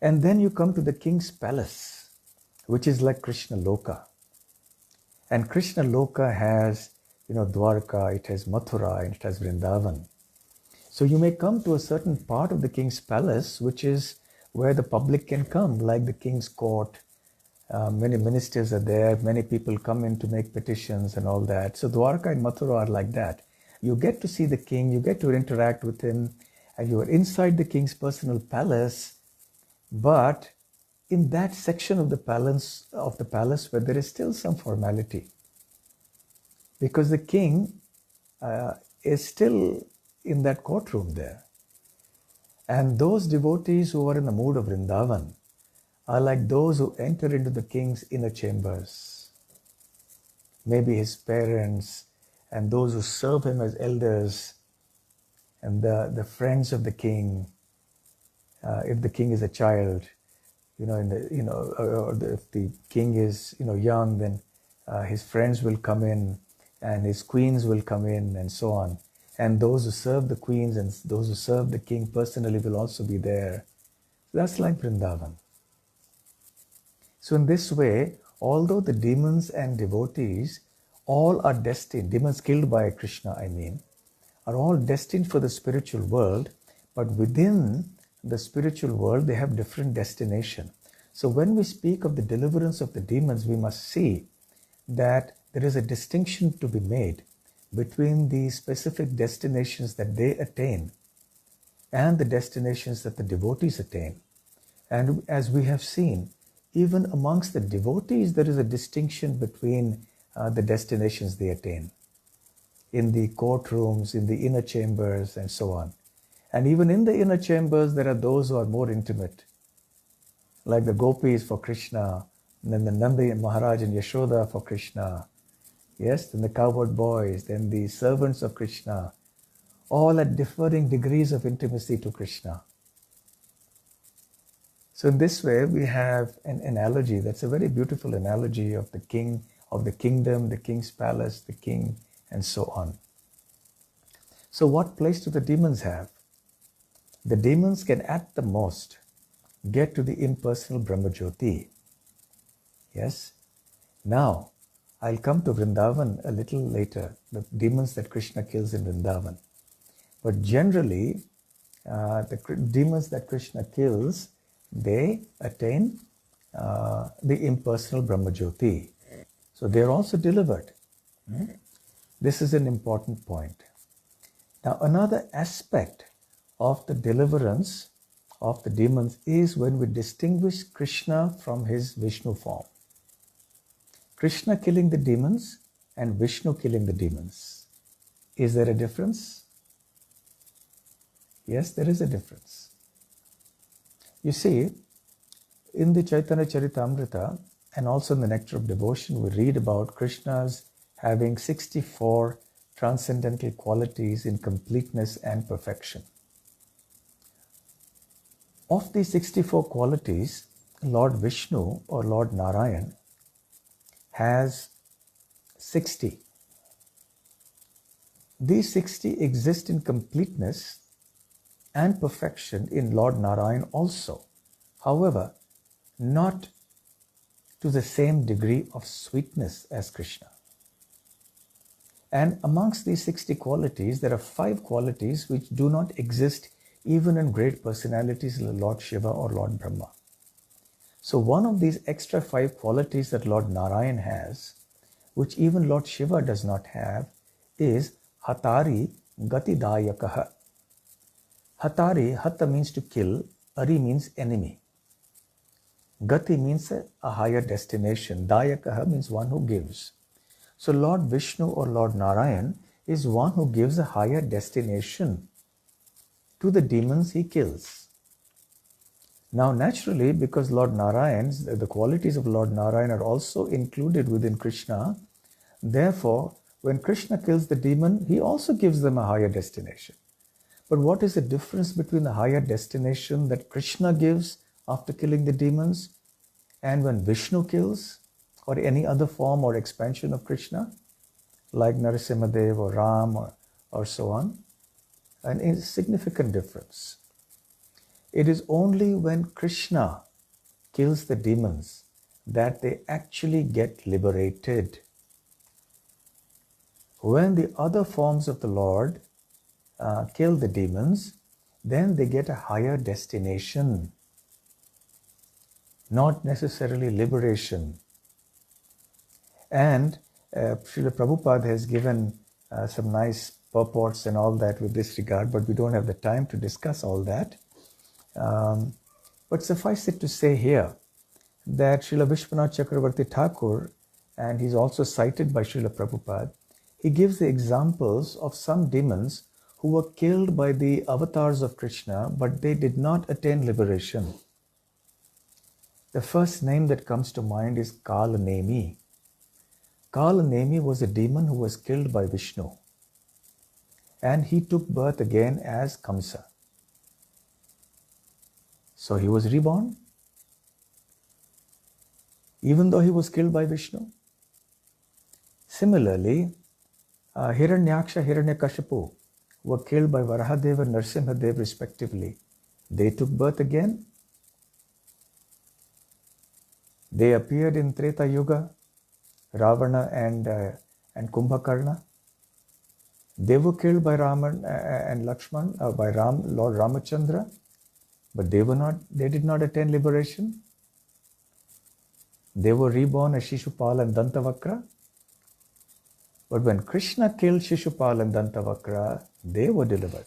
And then you come to the king's palace, which is like Krishna Loka. And Krishna Loka has, Dwarka, it has Mathura, and it has Vrindavan. So you may come to a certain part of the king's palace, which is where the public can come, like the king's court. Many ministers are there, many people come in to make petitions and all that. So Dwarka and Mathura are like that. You get to see the king, you get to interact with him, and you are inside the king's personal palace, but in that section of the palace where there is still some formality. Because the king is still in that courtroom there. And those devotees who are in the mood of Vrindavan are like those who enter into the king's inner chambers. Maybe his parents and those who serve him as elders and the friends of the king. If the king is a child, if the king is young, then his friends will come in and his queens will come in and so on. And those who serve the queens and those who serve the king personally will also be there. That's like Vrindavan. So in this way, although the demons and devotees all are destined, demons killed by Krishna, are all destined for the spiritual world, but within the spiritual world, they have different destination. So when we speak of the deliverance of the demons, we must see that there is a distinction to be made between the specific destinations that they attain and the destinations that the devotees attain. And as we have seen, even amongst the devotees, there is a distinction between the destinations they attain. In the courtrooms, in the inner chambers, and so on. And even in the inner chambers, there are those who are more intimate, like the gopis for Krishna, and then the Nandi and Maharaj and Yashoda for Krishna. Yes, then the cowherd boys, then the servants of Krishna, all at differing degrees of intimacy to Krishna. So in this way, we have an analogy that's a very beautiful analogy of the king, of the kingdom, the king's palace, the king, and so on. So what place do the demons have? The demons can at the most get to the impersonal Brahmajyoti. Yes? Now, I'll come to Vrindavan a little later, the demons that Krishna kills in Vrindavan. But generally, the demons that Krishna kills, they attain the impersonal Brahmajyoti. So they are also delivered. This is an important point. Now, another aspect of the deliverance of the demons is when we distinguish Krishna from his Vishnu form. Krishna killing the demons and Vishnu killing the demons. Is there a difference? Yes, there is a difference. You see, in the Chaitanya Charitamrita and also in the Nectar of Devotion, we read about Krishna's having 64 transcendental qualities in completeness and perfection. Of these 64 qualities, Lord Vishnu or Lord Narayan has 60. These 60 exist in completeness and perfection in Lord Narayan also. However, not to the same degree of sweetness as Krishna. And amongst these 60 qualities, there are 5 qualities which do not exist even in great personalities like Lord Shiva or Lord Brahma. So one of these extra 5 qualities that Lord Narayan has, which even Lord Shiva does not have, is Hatari Gatidayakaha. Hatari, Hatta means to kill, Ari means enemy. Gati means a higher destination. Dayakaha means one who gives. So Lord Vishnu or Lord Narayan is one who gives a higher destination to the demons he kills. Now naturally, because Lord Narayan's, the qualities of Lord Narayan are also included within Krishna, therefore when Krishna kills the demon, he also gives them a higher destination. But what is the difference between the higher destination that Krishna gives after killing the demons and when Vishnu kills, or any other form or expansion of Krishna, like Narasimhadev or Ram or so on? An insignificant difference. It is only when Krishna kills the demons that they actually get liberated. When the other forms of the Lord kill the demons, then they get a higher destination, not necessarily liberation. And Srila Prabhupada has given some nice purports and all that with this regard, but we don't have the time to discuss all that. But suffice it to say here that Srila Vishwanath Chakravarti Thakur, and he's also cited by Srila Prabhupada, he gives the examples of some demons who were killed by the avatars of Krishna, but they did not attain liberation. The first name that comes to mind is Kalanemi. Kalanemi was a demon who was killed by Vishnu, and he took birth again as Kamsa. So he was reborn, even though he was killed by Vishnu. Similarly, Hiranyaksha, Hiranyakashipu were killed by Varahadeva and Narasimhadev respectively. They took birth again. They appeared in Treta Yuga, Ravana and Kumbhakarna. They were killed by Raman and Lakshman, by Lord Ramachandra, but they did not attain liberation. They were reborn as Shishupala and Dantavakra. But when Krishna killed Shishupala and Dantavakra, they were delivered.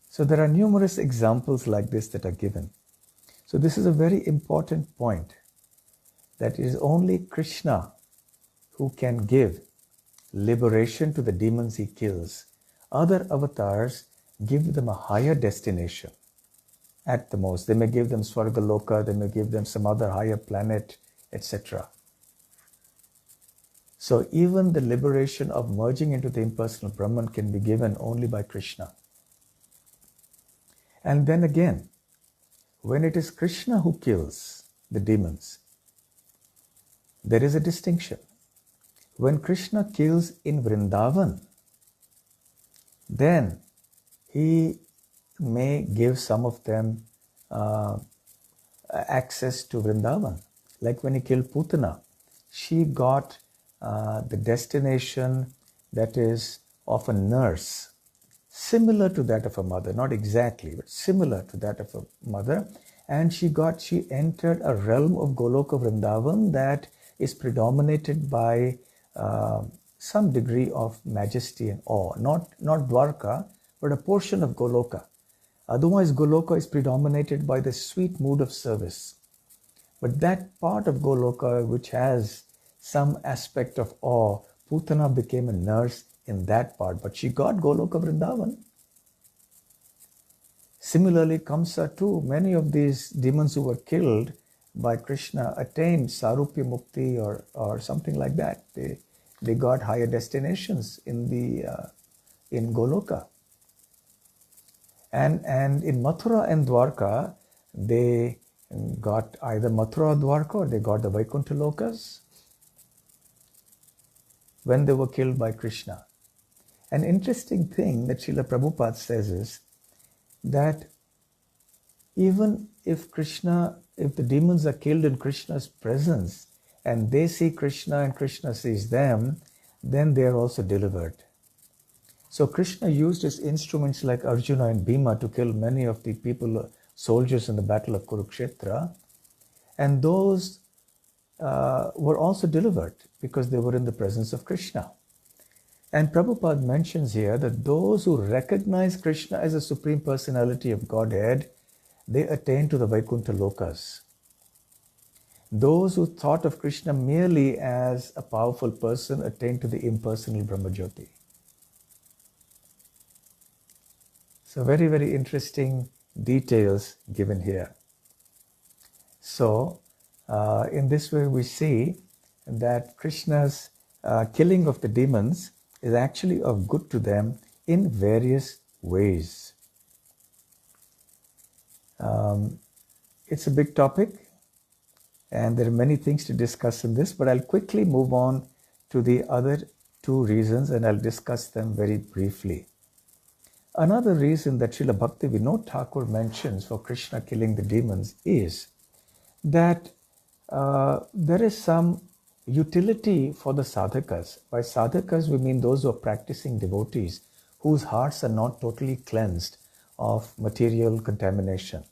So there are numerous examples like this that are given. So this is a very important point, that it is only Krishna who can give liberation to the demons he kills. Other avatars give them a higher destination at the most. They may give them Swargaloka, they may give them some other higher planet, etc. So even the liberation of merging into the impersonal Brahman can be given only by Krishna. And then again, when it is Krishna who kills the demons, there is a distinction. When Krishna kills in Vrindavan, then he may give some of them access to Vrindavan. Like when he killed Putana, she got the destination that is of a nurse, similar to that of a mother, not exactly, but similar to that of a mother. And she entered a realm of Goloka Vrindavan that is predominated by some degree of majesty and awe. Not Dwarka, but a portion of Goloka. Otherwise, Goloka is predominated by the sweet mood of service. But that part of Goloka which has some aspect of awe, Putana became a nurse in that part, but she got Goloka Vrindavan. Similarly, Kamsa too, many of these demons who were killed by Krishna attained Sarupya Mukti or something like that. They got higher destinations in Goloka. And in Mathura and Dwarka, they got either Mathura or Dwarka, or they got the Vaikuntha Lokas when they were killed by Krishna. An interesting thing that Srila Prabhupada says is that even if the demons are killed in Krishna's presence and they see Krishna and Krishna sees them, then they are also delivered. So Krishna used his instruments like Arjuna and Bhima to kill many of the soldiers in the battle of Kurukshetra, and those were also delivered because they were in the presence of Krishna. And Prabhupada mentions here that those who recognize Krishna as a Supreme Personality of Godhead, they attain to the Vaikuntha Lokas. Those who thought of Krishna merely as a powerful person attain to the impersonal Brahmajyoti. So very, very interesting details given here. So in this way we see that Krishna's killing of the demons is actually of good to them in various ways. It's a big topic and there are many things to discuss in this, but I'll quickly move on to the other two reasons and I'll discuss them very briefly. Another reason that Srila Bhakti Vinod Thakur mentions for Krishna killing the demons is that there is some utility for the sadhakas. By sadhakas, we mean those who are practicing devotees whose hearts are not totally cleansed of material contamination.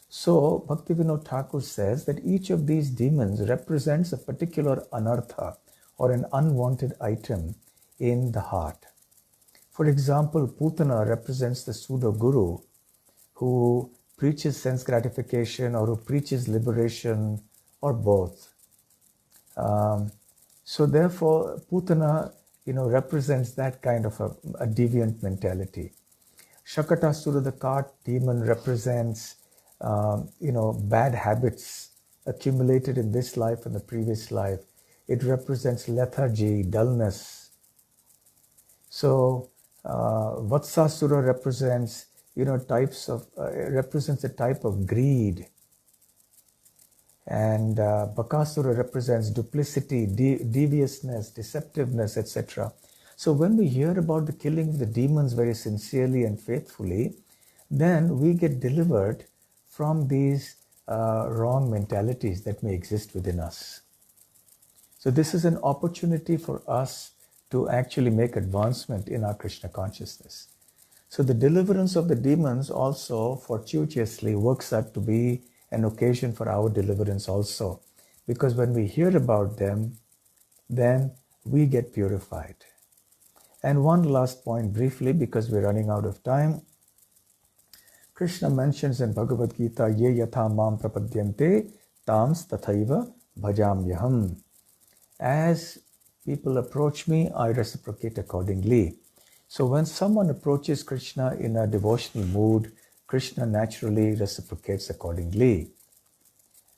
So, Bhakti Vinod Thakur says that each of these demons represents a particular anartha or an unwanted item in the heart. For example, Putana represents the pseudo-guru who preaches sense gratification or who preaches liberation or both. So therefore, Putana, represents that kind of a deviant mentality. Shakatasura, the cart demon, represents, bad habits accumulated in this life and the previous life. It represents lethargy, dullness. So Vatsasura represents, represents a type of greed. And Bakasura represents duplicity, deviousness, deceptiveness, etc. So when we hear about the killing of the demons very sincerely and faithfully, then we get delivered from these wrong mentalities that may exist within us. So this is an opportunity for us to actually make advancement in our Krishna consciousness. So the deliverance of the demons also fortuitously works out to be an occasion for our deliverance also. Because when we hear about them, then we get purified. And one last point briefly, because we're running out of time. Krishna mentions in Bhagavad Gita, Ye yatha mam prapadyante tams tathaiva bhajamyaham. As people approach me, I reciprocate accordingly. So when someone approaches Krishna in a devotional mood, Krishna naturally reciprocates accordingly.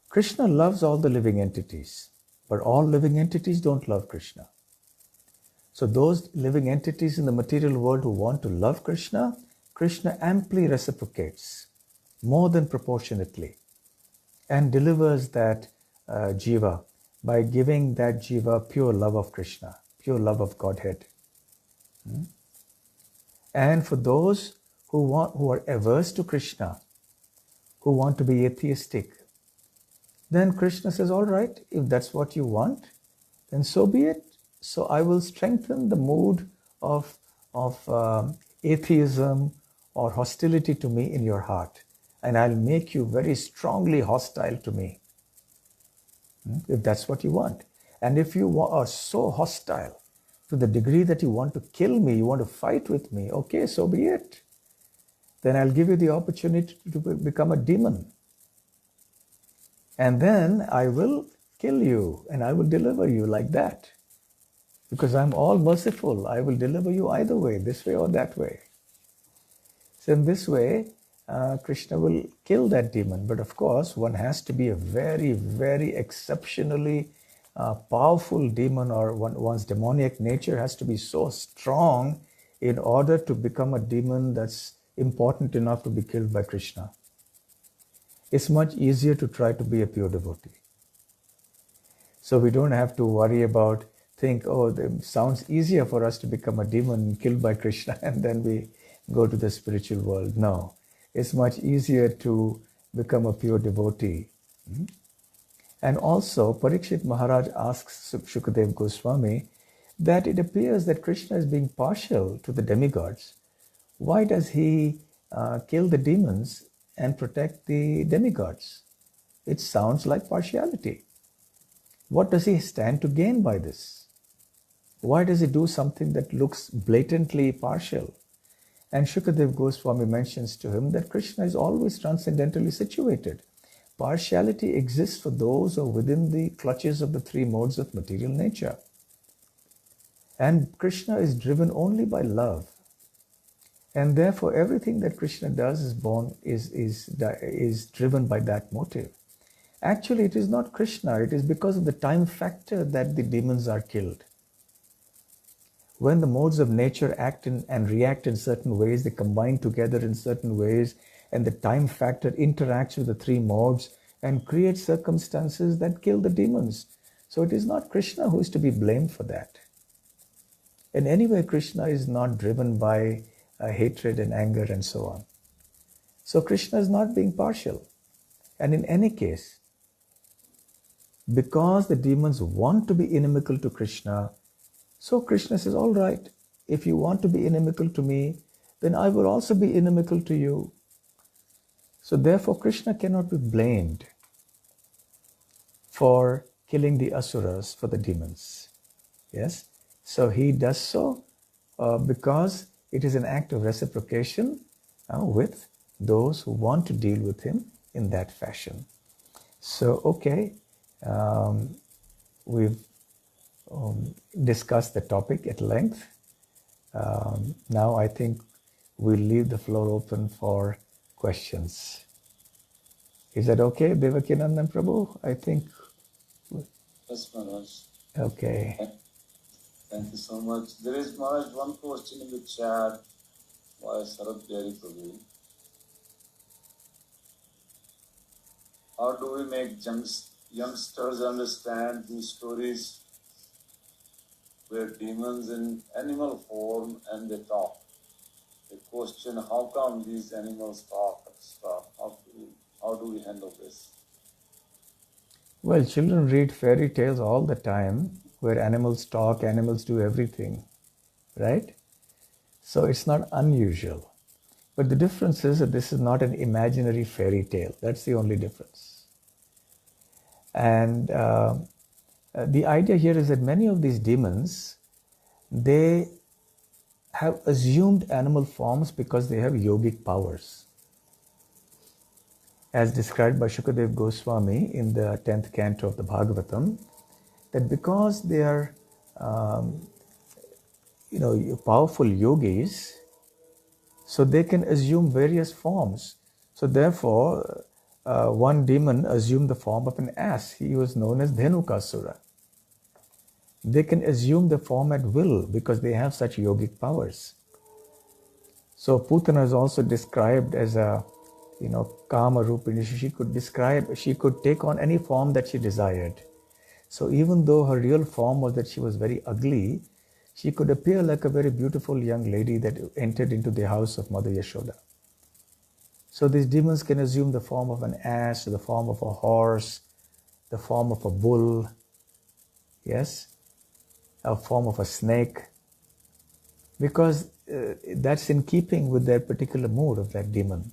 Krishna loves all the living entities, but all living entities don't love Krishna. So those living entities in the material world who want to love Krishna, Krishna amply reciprocates, more than proportionately, and delivers that jiva by giving that jiva pure love of Krishna, pure love of Godhead. And for those who are averse to Krishna, who want to be atheistic, Then Krishna says, all right, if that's what you want, then so be it. So I will strengthen the mood of atheism or hostility to me in your heart. And I'll make you very strongly hostile to me, if that's what you want. And if you are so hostile to the degree that you want to kill me, you want to fight with me, okay, so be it. Then I'll give you the opportunity to become a demon. And then I will kill you and I will deliver you like that. Because I'm all merciful. I will deliver you either way, this way or that way. So in this way, Krishna will kill that demon. But of course, one has to be a very, very exceptionally powerful demon, or one's demoniac nature has to be so strong in order to become a demon that's important enough to be killed by Krishna. It's much easier to try to be a pure devotee. So we don't have to worry about, oh, it sounds easier for us to become a demon killed by Krishna and then we go to the spiritual world. No, it's much easier to become a pure devotee. And also, Parikshit Maharaj asks Shukadev Goswami that it appears that Krishna is being partial to the demigods. Why does he kill the demons and protect the demigods? It sounds like partiality. What does he stand to gain by this? Why does he do something that looks blatantly partial? And Shukadev Goswami mentions to him that Krishna is always transcendentally situated. Partiality exists for those who are within the clutches of the three modes of material nature. And Krishna is driven only by love. And therefore everything that Krishna does is driven by that motive. Actually, it is not Krishna, it is because of the time factor that the demons are killed. When the modes of nature act and react in certain ways, they combine together in certain ways, and the time factor interacts with the three modes and creates circumstances that kill the demons. So it is not Krishna who is to be blamed for that. And anyway, Krishna is not driven by hatred and anger and so on. So Krishna is not being partial. And in any case, because the demons want to be inimical to Krishna, so Krishna says, all right, if you want to be inimical to me, then I will also be inimical to you. So therefore, Krishna cannot be blamed for killing the asuras, for the demons. Yes? So he does so because it is an act of reciprocation with those who want to deal with him in that fashion. So, okay, we've discussed the topic at length. Now I think we'll leave the floor open for questions. Is that okay, Devakinandan Prabhu? I think. Yes, Maharaj. Okay. Thank you so much. There is, Maharaj, one question in the chat by Sarat Bihari Prabhu. How do we make youngsters understand these stories where demons in animal form and they talk? They question, how come these animals talk and stuff? How do we handle this? Well, children read fairy tales all the time where animals talk, animals do everything, right? So it's not unusual. But the difference is that this is not an imaginary fairy tale. That's the only difference. And the idea here is that many of these demons, they have assumed animal forms because they have yogic powers. As described by Shukadev Goswami in the 10th canto of the Bhagavatam, that because they are powerful yogis, so they can assume various forms. So therefore, one demon assumed the form of an ass. He was known as Dhenukasura. They can assume the form at will because they have such yogic powers. So Putana is also described as a Kama Rupini. She could take on any form that she desired. So even though her real form was that she was very ugly, she could appear like a very beautiful young lady that entered into the house of Mother Yashoda. So these demons can assume the form of an ass, or the form of a horse, the form of a bull, yes, a form of a snake, because that's in keeping with their particular mood of that demon.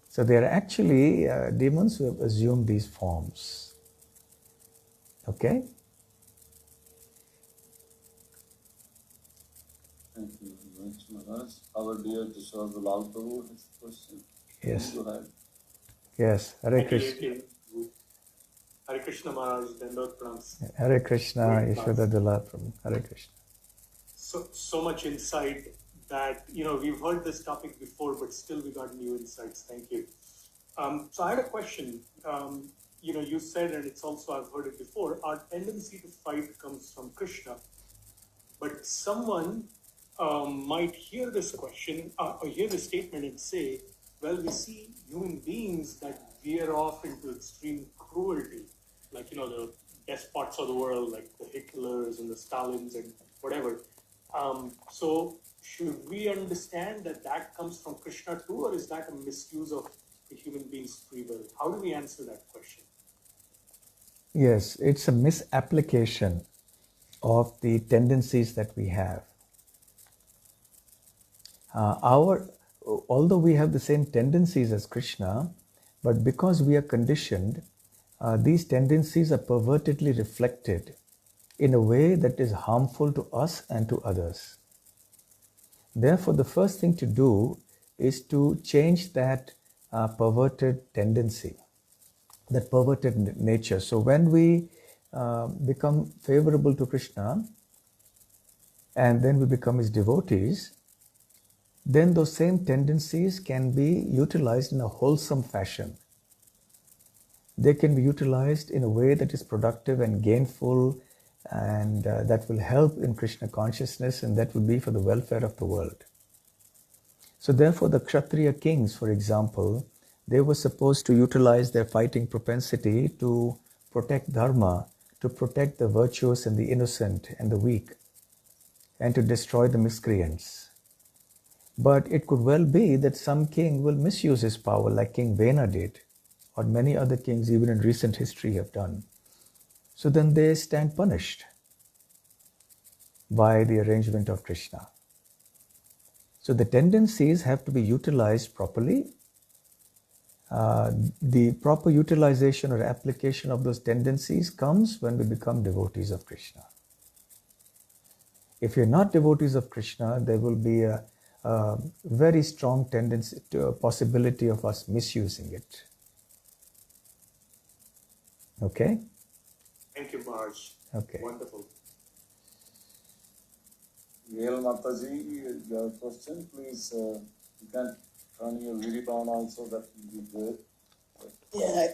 So they are actually demons who have assumed these forms. Okay? Thank you very much, Maharaj. Our dear Kishore Gulal Prabhu has a question. Yes. Go ahead. Yes. Hare Krishna. Hare Krishna Maharaj, Dandot Pranams. Hare Krishna, Yashoda Dula Prabhu. Hare Krishna. So much insight that, we've heard this topic before, but still we got new insights. Thank you. So I had a question. You said, and it's also, I've heard it before, our tendency to fight comes from Krishna. But someone might hear this question or hear this statement and say, well, we see human beings that veer off into extreme cruelty, like, the despots of the world, like the Hitlers and the Stalins and whatever. So should we understand that comes from Krishna too, or is that a misuse of the human being's free will? How do we answer that question? Yes, it's a misapplication of the tendencies that we have. Although we have the same tendencies as Krishna, but because we are conditioned, these tendencies are pervertedly reflected in a way that is harmful to us and to others. Therefore, the first thing to do is to change that perverted tendency, that perverted nature. So when we become favorable to Krishna and then we become his devotees, then those same tendencies can be utilized in a wholesome fashion. They can be utilized in a way that is productive and gainful, and that will help in Krishna consciousness, and that will be for the welfare of the world. So therefore the Kshatriya kings, for example, they were supposed to utilize their fighting propensity to protect dharma, to protect the virtuous and the innocent and the weak, and to destroy the miscreants. But it could well be that some king will misuse his power, like King Vena did, or many other kings even in recent history have done. So then they stand punished by the arrangement of Krishna. So the tendencies have to be utilized properly. The proper utilization or application of those tendencies comes when we become devotees of Krishna. If you're not devotees of Krishna, there will be a very strong tendency to a possibility of us misusing it. Okay? Thank you, Maharaj. Okay. Wonderful. Gail Mataji, your question, please, you can turn your video on also, that will be good. Yeah,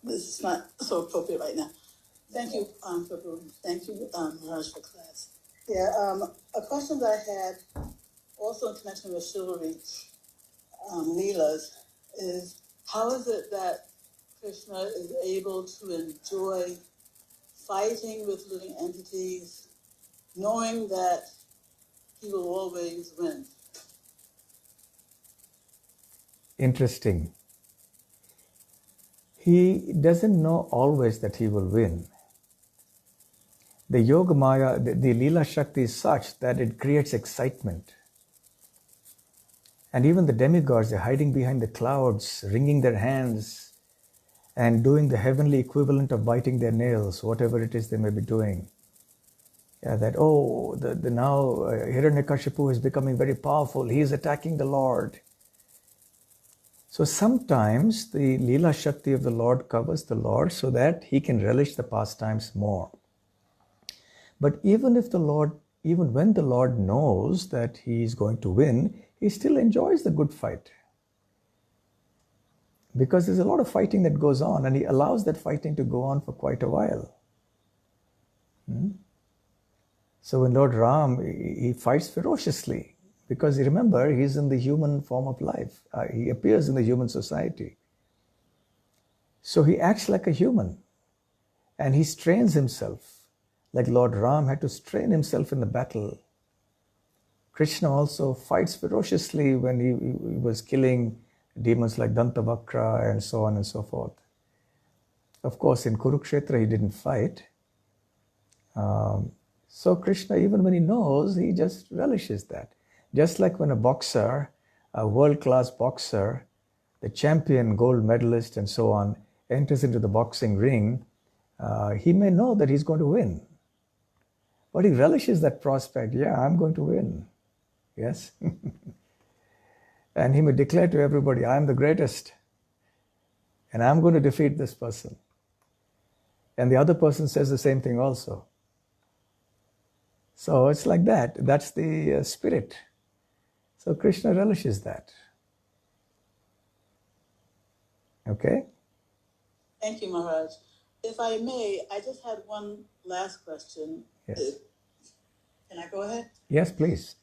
this is not so appropriate right now. Thank you, thank you, Maharaj, for class. Yeah, a question that I had also in connection with chivalry Leelas is, how is it that Krishna is able to enjoy fighting with living entities, knowing that he will always win? Interesting. He doesn't know always that he will win. The Yoga Maya, the Leela Shakti is such that it creates excitement. And even the demigods, they're hiding behind the clouds, wringing their hands, and doing the heavenly equivalent of biting their nails, whatever it is they may be doing. Yeah, that, now Hiranyakashipu is becoming very powerful. He is attacking the Lord. So sometimes the Leela Shakti of the Lord covers the Lord so that he can relish the pastimes more. But even when the Lord knows that he is going to win, he still enjoys the good fight. Because there's a lot of fighting that goes on, and he allows that fighting to go on for quite a while. So when Lord Ram, he fights ferociously, because remember, he's in the human form of life. He appears in the human society. So he acts like a human, and he strains himself, like Lord Ram had to strain himself in the battle. Krishna also fights ferociously when he was killing demons like Dantavakra and so on and so forth. Of course, in Kurukshetra, he didn't fight. So Krishna, even when he knows, he just relishes that. Just like when a boxer, a world-class boxer, the champion, gold medalist, and so on, enters into the boxing ring, he may know that he's going to win. But he relishes that prospect. Yeah, I'm going to win. Yes. And he may declare to everybody, I'm the greatest. And I'm going to defeat this person. And the other person says the same thing also. So it's like that. That's the spirit. So Krishna relishes that. Okay? Thank you, Maharaj. If I may, I just had one last question. Yes. Can I go ahead? Yes, please.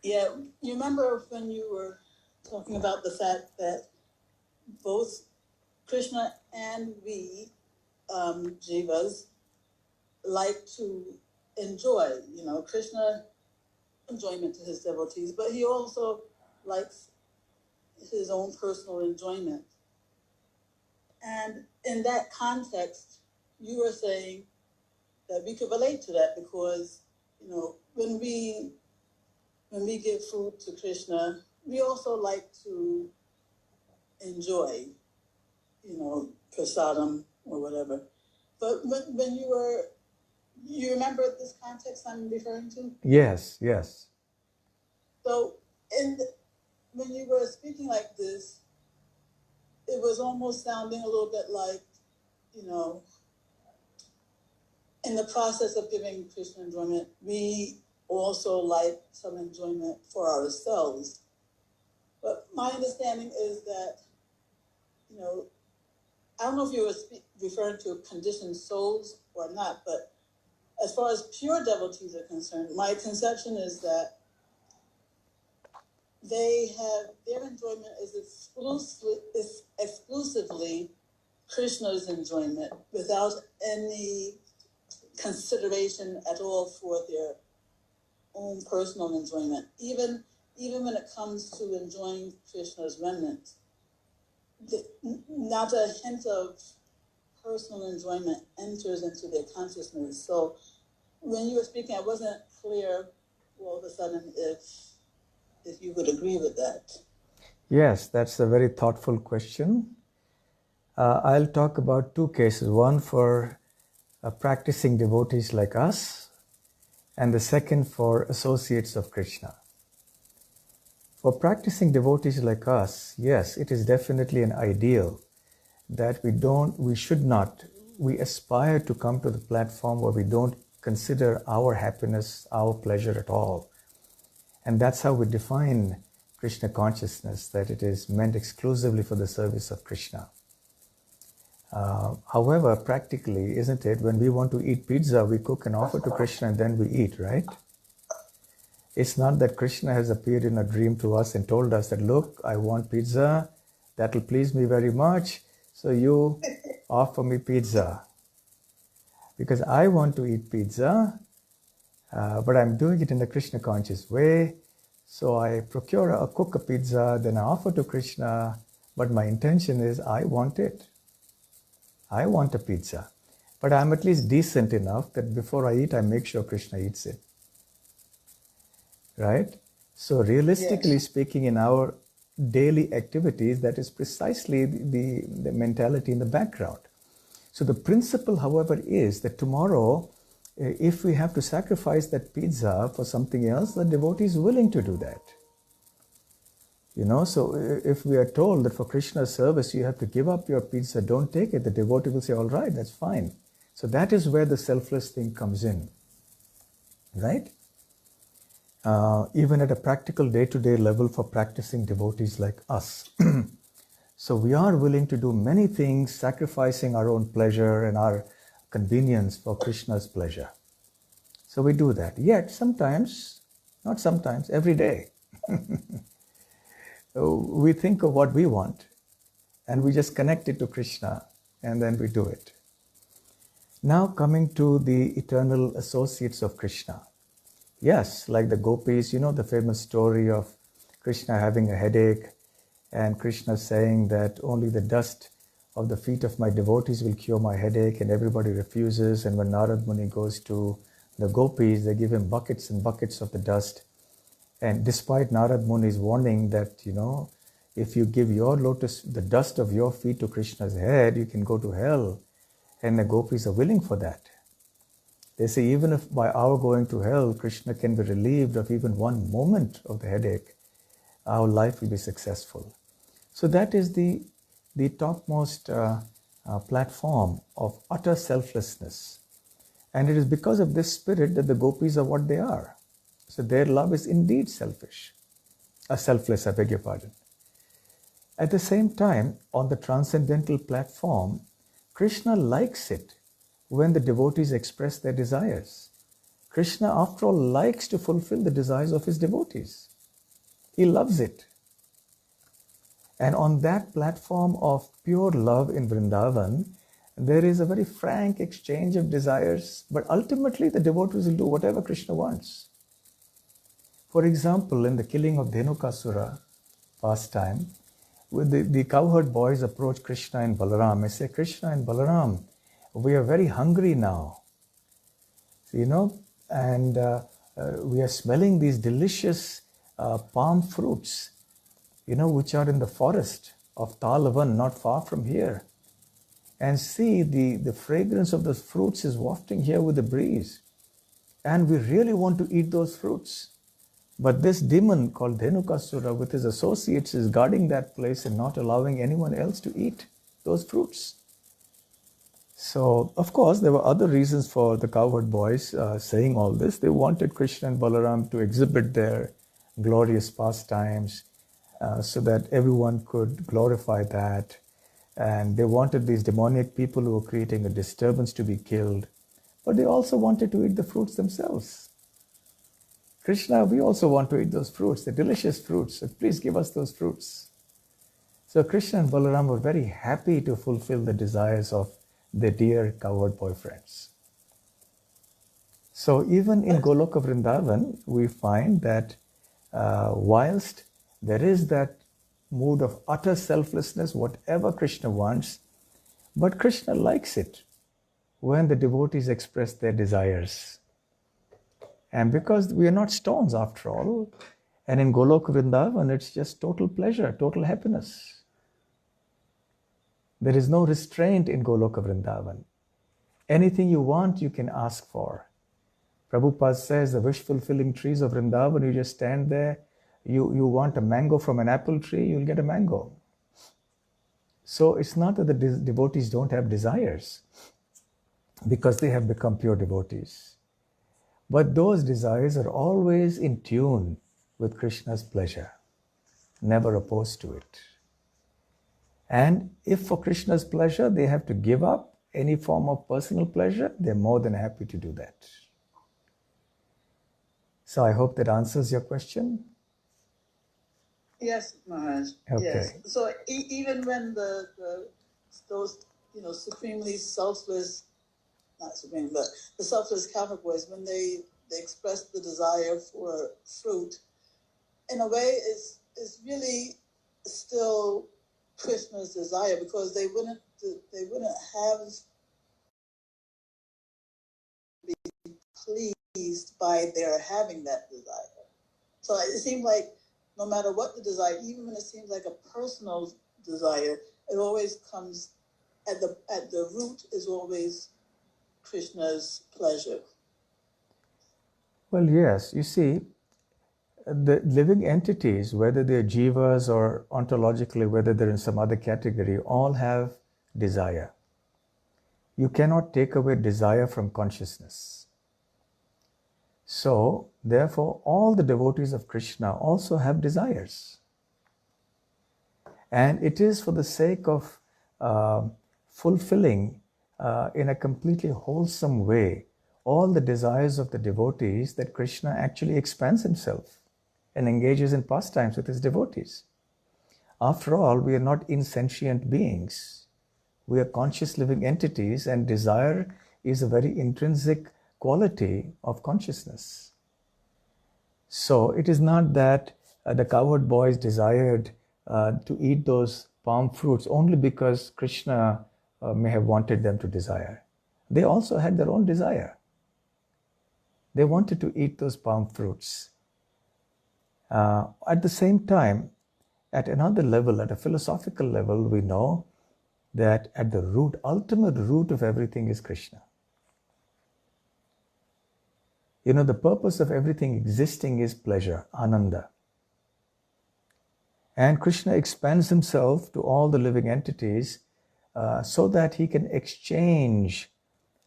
Yeah, you remember when you were talking about the fact that both Krishna and we, jivas, like to enjoy, Krishna enjoyment to his devotees, but he also likes his own personal enjoyment. And in that context, you were saying that we could relate to that because, when we give food to Krishna, we also like to enjoy, prasadam or whatever. But when you remember this context I'm referring to? Yes, yes. So when you were speaking like this, it was almost sounding a little bit like, in the process of giving Krishna enjoyment, we also like some enjoyment for ourselves. But my understanding is that, I don't know if you were referring to conditioned souls or not, but as far as pure devotees are concerned, my conception is that their enjoyment is exclusively Krishna's enjoyment without any consideration at all for their own personal enjoyment. Even when it comes to enjoying Krishna's remnant, not a hint of personal enjoyment enters into their consciousness. So when you were speaking, I wasn't clear all of a sudden if you would agree with that. Yes, that's a very thoughtful question. I'll talk about two cases. One for practicing devotees like us, and the second for associates of Krishna. For practicing devotees like us, yes, it is definitely an ideal that we aspire to come to the platform where we don't consider our happiness, our pleasure at all. And that's how we define Krishna consciousness, that it is meant exclusively for the service of Krishna. However, practically, isn't it, when we want to eat pizza, we cook and offer to Krishna and then we eat, right? It's not that Krishna has appeared in a dream to us and told us that, look, I want pizza, that will please me very much, so you offer me pizza. Because I want to eat pizza, but I'm doing it in a Krishna conscious way. So I cook a pizza, then I offer to Krishna, but my intention is I want it. I want a pizza. But I'm at least decent enough that before I eat, I make sure Krishna eats it. Right? So realistically speaking, in our daily activities, that is precisely the mentality in the background. So the principle, however, is that tomorrow, if we have to sacrifice that pizza for something else, the devotee is willing to do that. So if we are told that for Krishna's service, you have to give up your pizza, don't take it, the devotee will say, all right, that's fine. So that is where the selfless thing comes in, right? Even at a practical day-to-day level for practicing devotees like us. So we are willing to do many things, sacrificing our own pleasure and our convenience for Krishna's pleasure. So we do that. Yet sometimes, not sometimes, every day, we think of what we want and we just connect it to Krishna and then we do it. Now coming to the eternal associates of Krishna. Yes, like the gopis, the famous story of Krishna having a headache and Krishna saying that only the dust of the feet of my devotees will cure my headache, and everybody refuses. And when Narad Muni goes to the gopis, they give him buckets and buckets of the dust. And despite Narad Muni's warning that, if you give your lotus, the dust of your feet to Krishna's head, you can go to hell. And the gopis are willing for that. They say, even if by our going to hell, Krishna can be relieved of even one moment of the headache, our life will be successful. So that is the topmost platform of utter selflessness. And it is because of this spirit that the gopis are what they are. So their love is indeed selfish. Selfless, I beg your pardon. At the same time, on the transcendental platform, Krishna likes it when the devotees express their desires. Krishna, after all, likes to fulfill the desires of his devotees. He loves it. And on that platform of pure love in Vrindavan, there is a very frank exchange of desires, but ultimately the devotees will do whatever Krishna wants. For example, in the killing of Dhenukasura pastime, with the cowherd boys approach Krishna and Balaram and say, Krishna and Balaram, we are very hungry now, and we are smelling these delicious palm fruits, which are in the forest of Talavan, not far from here. And see, the fragrance of those fruits is wafting here with the breeze. And we really want to eat those fruits. But this demon called Dhenukasura with his associates is guarding that place and not allowing anyone else to eat those fruits. So, of course, there were other reasons for the cowherd boys saying all this. They wanted Krishna and Balaram to exhibit their glorious pastimes so that everyone could glorify that. And they wanted these demoniac people who were creating a disturbance to be killed. But they also wanted to eat the fruits themselves. Krishna, we also want to eat those fruits, the delicious fruits. So please give us those fruits. So Krishna and Balaram were very happy to fulfill the desires of their dear cowherd boyfriends. So even in Goloka Vrindavan, we find that whilst there is that mood of utter selflessness, whatever Krishna wants, but Krishna likes it when the devotees express their desires. And because we are not stones after all, and in Goloka Vrindavan, it's just total pleasure, total happiness. There is no restraint in Goloka Vrindavan. Anything you want, you can ask for. Prabhupada says the wish-fulfilling trees of Vrindavan, you just stand there, you want a mango from an apple tree, you'll get a mango. So it's not that the devotees don't have desires, because they have become pure devotees. But those desires are always in tune with Krishna's pleasure, never opposed to it. And if for Krishna's pleasure they have to give up any form of personal pleasure, they're more than happy to do that. So I hope that answers your question. Yes, Maharaj. Okay. Yes. So even when those supremely selfless, not supreme, but the selfless Catholic boys, when they express the desire for fruit, in a way, is really still Krishna's desire, because they wouldn't have be pleased by their having that desire. So it seems like no matter what the desire, even when it seems like a personal desire, it always comes at the root is always Krishna's pleasure. Well, yes. You see, the living entities, whether they're jivas or ontologically, whether they're in some other category, all have desire. You cannot take away desire from consciousness. So, therefore, all the devotees of Krishna also have desires. And it is for the sake of fulfilling in a completely wholesome way all the desires of the devotees that Krishna actually expands himself and engages in pastimes with his devotees. After all, we are not insentient beings. We are conscious living entities, and desire is a very intrinsic quality of consciousness. So it is not that the cowherd boys desired to eat those palm fruits only because Krishna may have wanted them to desire. They also had their own desire. They wanted to eat those palm fruits. At the same time, at another level, at a philosophical level, we know that at the root, ultimate root of everything is Krishna. You know, the purpose of everything existing is pleasure, ananda. And Krishna expands himself to all the living entities so that he can exchange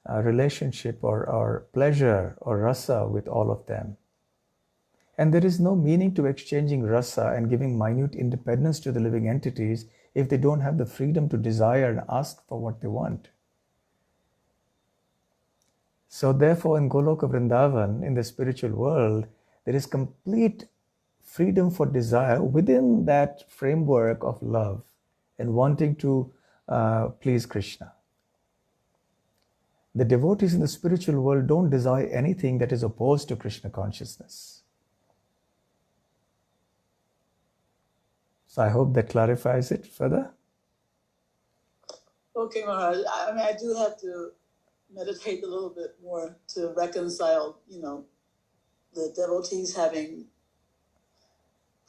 relationship or pleasure or rasa with all of them. And there is no meaning to exchanging rasa and giving minute independence to the living entities if they don't have the freedom to desire and ask for what they want. So therefore, in Goloka Vrindavan, in the spiritual world, there is complete freedom for desire within that framework of love and wanting to please Krishna. The devotees in the spiritual world don't desire anything that is opposed to Krishna consciousness. So I hope that clarifies it further. Okay, Maharaj. I mean, I do have to meditate a little bit more to reconcile, the devotees having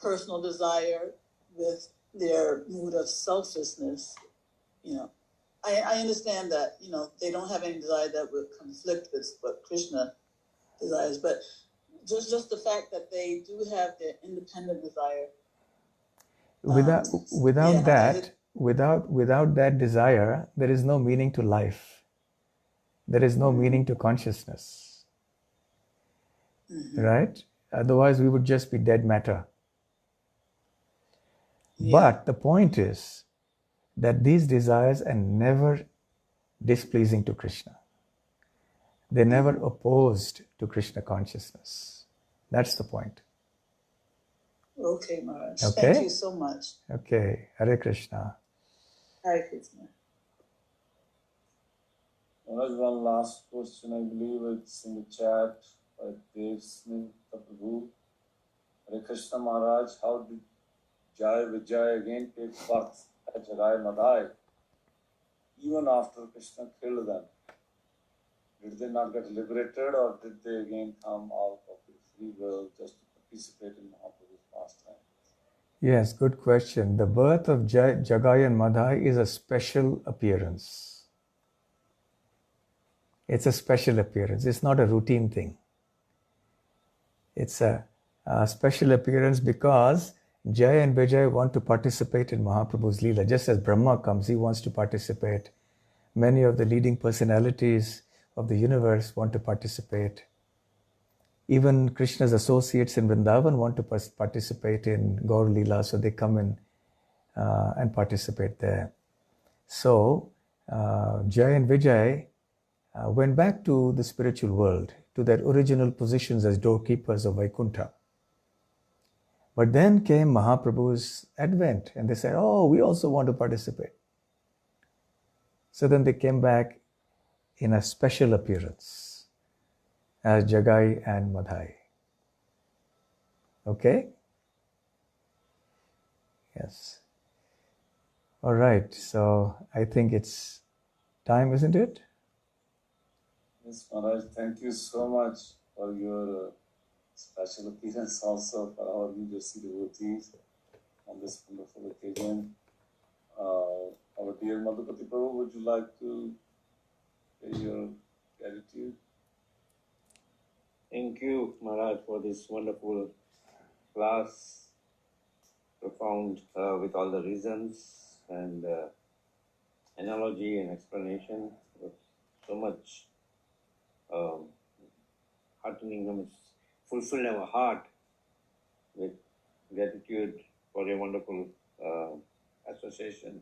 personal desire with their mood of selflessness. I understand that, they don't have any desire that would conflict with what Krishna desires, but just the fact that they do have their independent desire. Without that desire, there is no meaning to life. There is no meaning to consciousness. Right? Otherwise, we would just be dead matter. Yeah. But the point is that these desires are never displeasing to Krishna. They're never opposed to Krishna consciousness. That's the point. Okay, Maharaj. Okay? Thank you so much. Okay. Hare Krishna. Hare Krishna. Maharaj, one last question, I believe it's in the chat by Dev Smith Prabhu. Hare Krishna Maharaj, how did Jai Vijay again take birth at Jagai Madhai even after Krishna killed them? Did they not get liberated or did they again come out of their free will just to participate in Mahaprabhu's pastime? Yes, good question. The birth of Jagai and Madhai is a special appearance. It's a special appearance. It's not a routine thing. It's a special appearance because Jai and Vijay want to participate in Mahaprabhu's Leela. Just as Brahma comes, he wants to participate. Many of the leading personalities of the universe want to participate. Even Krishna's associates in Vrindavan want to participate in Gaur Leela, so they come in and participate there. So, Jai and Vijay went back to the spiritual world, to their original positions as doorkeepers of Vaikuntha. But then came Mahaprabhu's advent, and they said, oh, we also want to participate. So then they came back in a special appearance as Jagai and Madhai. Okay? Yes. All right, so I think it's time, isn't it? Yes, Maharaj, thank you so much for your special appearance also for our New Jersey devotees on this wonderful occasion. Our dear Madhupati Prabhu, would you like to pay your gratitude? Thank you, Maharaj, for this wonderful class, profound with all the reasons and analogy and explanation. So much heartening, fulfilled our heart with gratitude for your wonderful association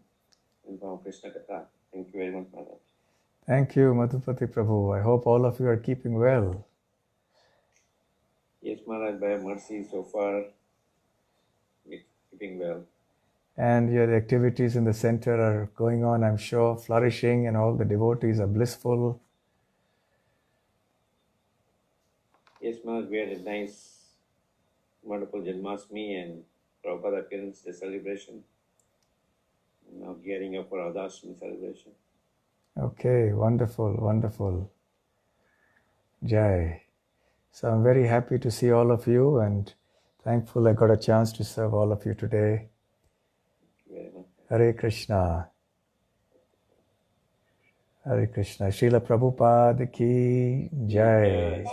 in Krishna Katha. Thank you very much, Maharaj. Thank you, Madhupati Prabhu. I hope all of you are keeping well. Yes, Maharaj, by mercy, so far, we're keeping well. And your activities in the center are going on, I'm sure, flourishing, and all the devotees are blissful. Yes, Maharaj, we had a nice, wonderful Janmashtami and Prabhupada appearance, the celebration. now gearing up for Adashmi celebration. Okay, wonderful, wonderful. Jai. So I'm very happy to see all of you and thankful I got a chance to serve all of you today. Very much. Hare Krishna. Hare Krishna. Srila Prabhupada ki Jai.